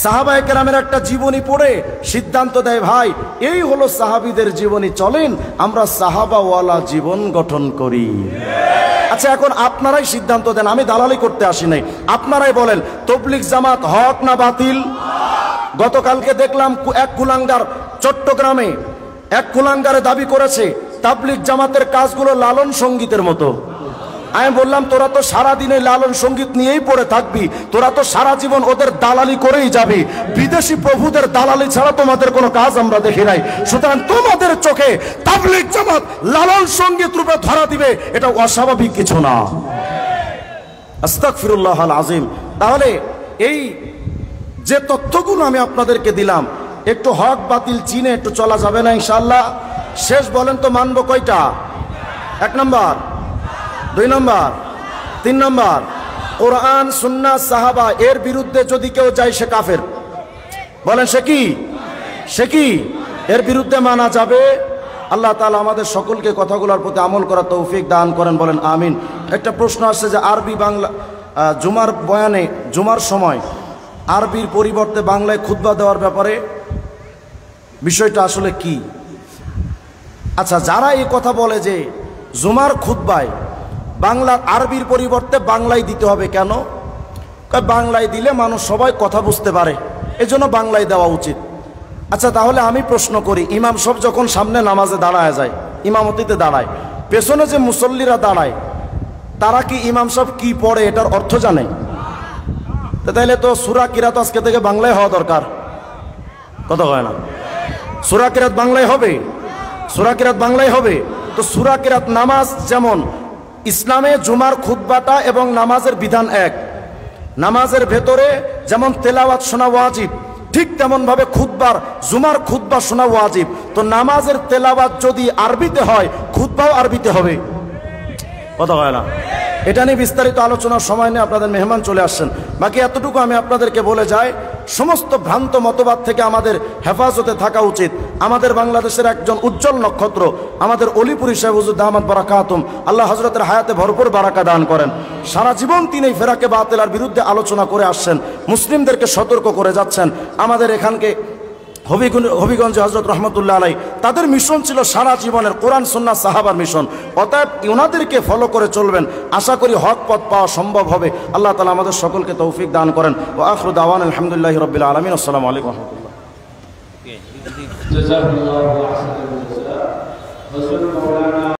সাহাবায়ে কেরামের একটা জীবনী পড়ে সিদ্ধান্ত দেয়, ভাই এই হলো সাহাবীদের জীবনী, চলেন আমরা সাহাবাওয়ালা জীবন গঠন করি। আচ্ছা, এখন আপনারাই সিদ্ধান্ত দেন, আমি দালালি করতে আসি নাই। আপনারাই বলেন তাবলীগ জামাত হক না বাতিল? গতকালকে দেখলাম এক কুলাঙ্গার, চট্টগ্রামে এক কুলাঙ্গারে দাবি করেছে তাবলীগ জামাতের কাজগুলো লালন সঙ্গীতের মতো। আমি বললাম, তোরা তো সারাদিনে লালন সঙ্গীত নিয়েই পড়ে থাকবি, তোরা তো সারা জীবন ওদের দালালি করেই যাবি, বিদেশি প্রভুদের দালালি ছাড়া তোমাদের কোনো কাজ আমরা দেখি নাই। সুতরাং তোমাদের চোখে তাবলীগ জামাত লালন সঙ্গীত রূপে ধরা দিবে, এটা অস্বাভাবিক কিছু না। আস্তাগফিরুল্লাহাল আযীম। তাহলে এই যে তথ্যগুলো আমি আপনাদেরকে দিলাম, একটু হক বাতিল চিনে একটু চলা যাবে না ইনশাআল্লাহ? শেষ বলেন তো মানবো কয়টা? 1 নম্বর, 2 নম্বর, 3 নম্বর, কোরআন সুন্নাহ সাহাবা, এর বিরুদ্ধে যদি কেউ যায় সে কাফের। বলেন সে কি? এর বিরুদ্ধে মানা যাবে? আল্লাহ তাআলা আমাদের সকলকে কথাগুলোর প্রতি আমল করার তৌফিক দান করেন, বলেন আমিন। একটা প্রশ্ন আসছে যে আরবি বাংলা জুমার বয়ানে, জুমার সময় আরবির পরিবর্তে বাংলায় খুতবা দেওয়ার ব্যাপারে বিষয়টা আসলে কি? আচ্ছা, যারা এই কথা বলে যে জুমার খুতবায় বাংলার আরবির পরিবর্তে বাংলায় দিতে হবে, কেন? বাংলায় দিলে মানুষ সবাই কথা বুঝতে পারে, এজন্য বাংলায় দেওয়া উচিত। আচ্ছা, তাহলে আমি প্রশ্ন করি, ইমাম সাহেব যখন সামনে নামাজে দাঁড়ায় যায়, ইমামতিতে দাঁড়ায়, পেছনে যে মুসল্লিরা দাঁড়ায় তারা কি ইমাম সাহেব কি পড়ে এটার অর্থ জানে? তাইলে তো সূরা কিরাত আজকে থেকে বাংলায় হওয়া দরকার। কথা হয় না? সূরা কিরাত বাংলায় হবে, সূরা কিরাত বাংলায় হবে। তো সূরা কিরাত নামাজ যেমন ইসলামে জুমার খুতবাটা এবং নামাজের বিধান এক, নামাজের ভেতরে যেমন তেলাওয়াত শোনা ওয়াজিব, ঠিক তেমন ভাবে খুতবার জুমার খুতবা শোনা ওয়াজিব। তো নামাজের তেলাওয়াত যদি আরবিতে হয়, খুতবাও আরবিতে হবে। কথা হয় না? এটা নিয়ে বিস্তারিত আলোচনার সময় নিয়ে আপনাদের মেহমান চলে আসছেন। বাকি এতটুকু আমি আপনাদেরকে বলে যাই, সমস্ত ভ্রান্ত মতবাদ থেকে আমাদের হেফাজতে থাকা উচিত। আমাদের বাংলাদেশের একজন উজ্জ্বল নক্ষত্র আমাদের অলিপুরি সাহেব হুজুর দামাত বারাকাতুম, আল্লাহ হযরতের হায়াতে ভরপুর বারাকা দান করেন। সারা জীবন তিনি এই ফেরাকে বাতিলার বিরুদ্ধে আলোচনা করে আসছেন, মুসলিমদেরকে সতর্ক করে যাচ্ছেন। আমাদের এখানকে হবিগঞ্জে হযরত রহমতুল্লাহ আলাই তাদের মিশন ছিল সারা জীবনের কোরআন সুন্নাহ সাহাবার মিশন। অতএব ওনাদেরকে ফলো করে চলবেন, আশা করি হক পথ পাওয়া সম্ভব হবে। আল্লাহ তাআলা আমাদের সকলকে তৌফিক দান করেন। ওয়া আখিরু দাওয়ানা আলহামদুলিল্লাহি রাব্বিল আলামিন। আসসালামু আলাইকুম ওয়া রাহমাতুল্লাহ।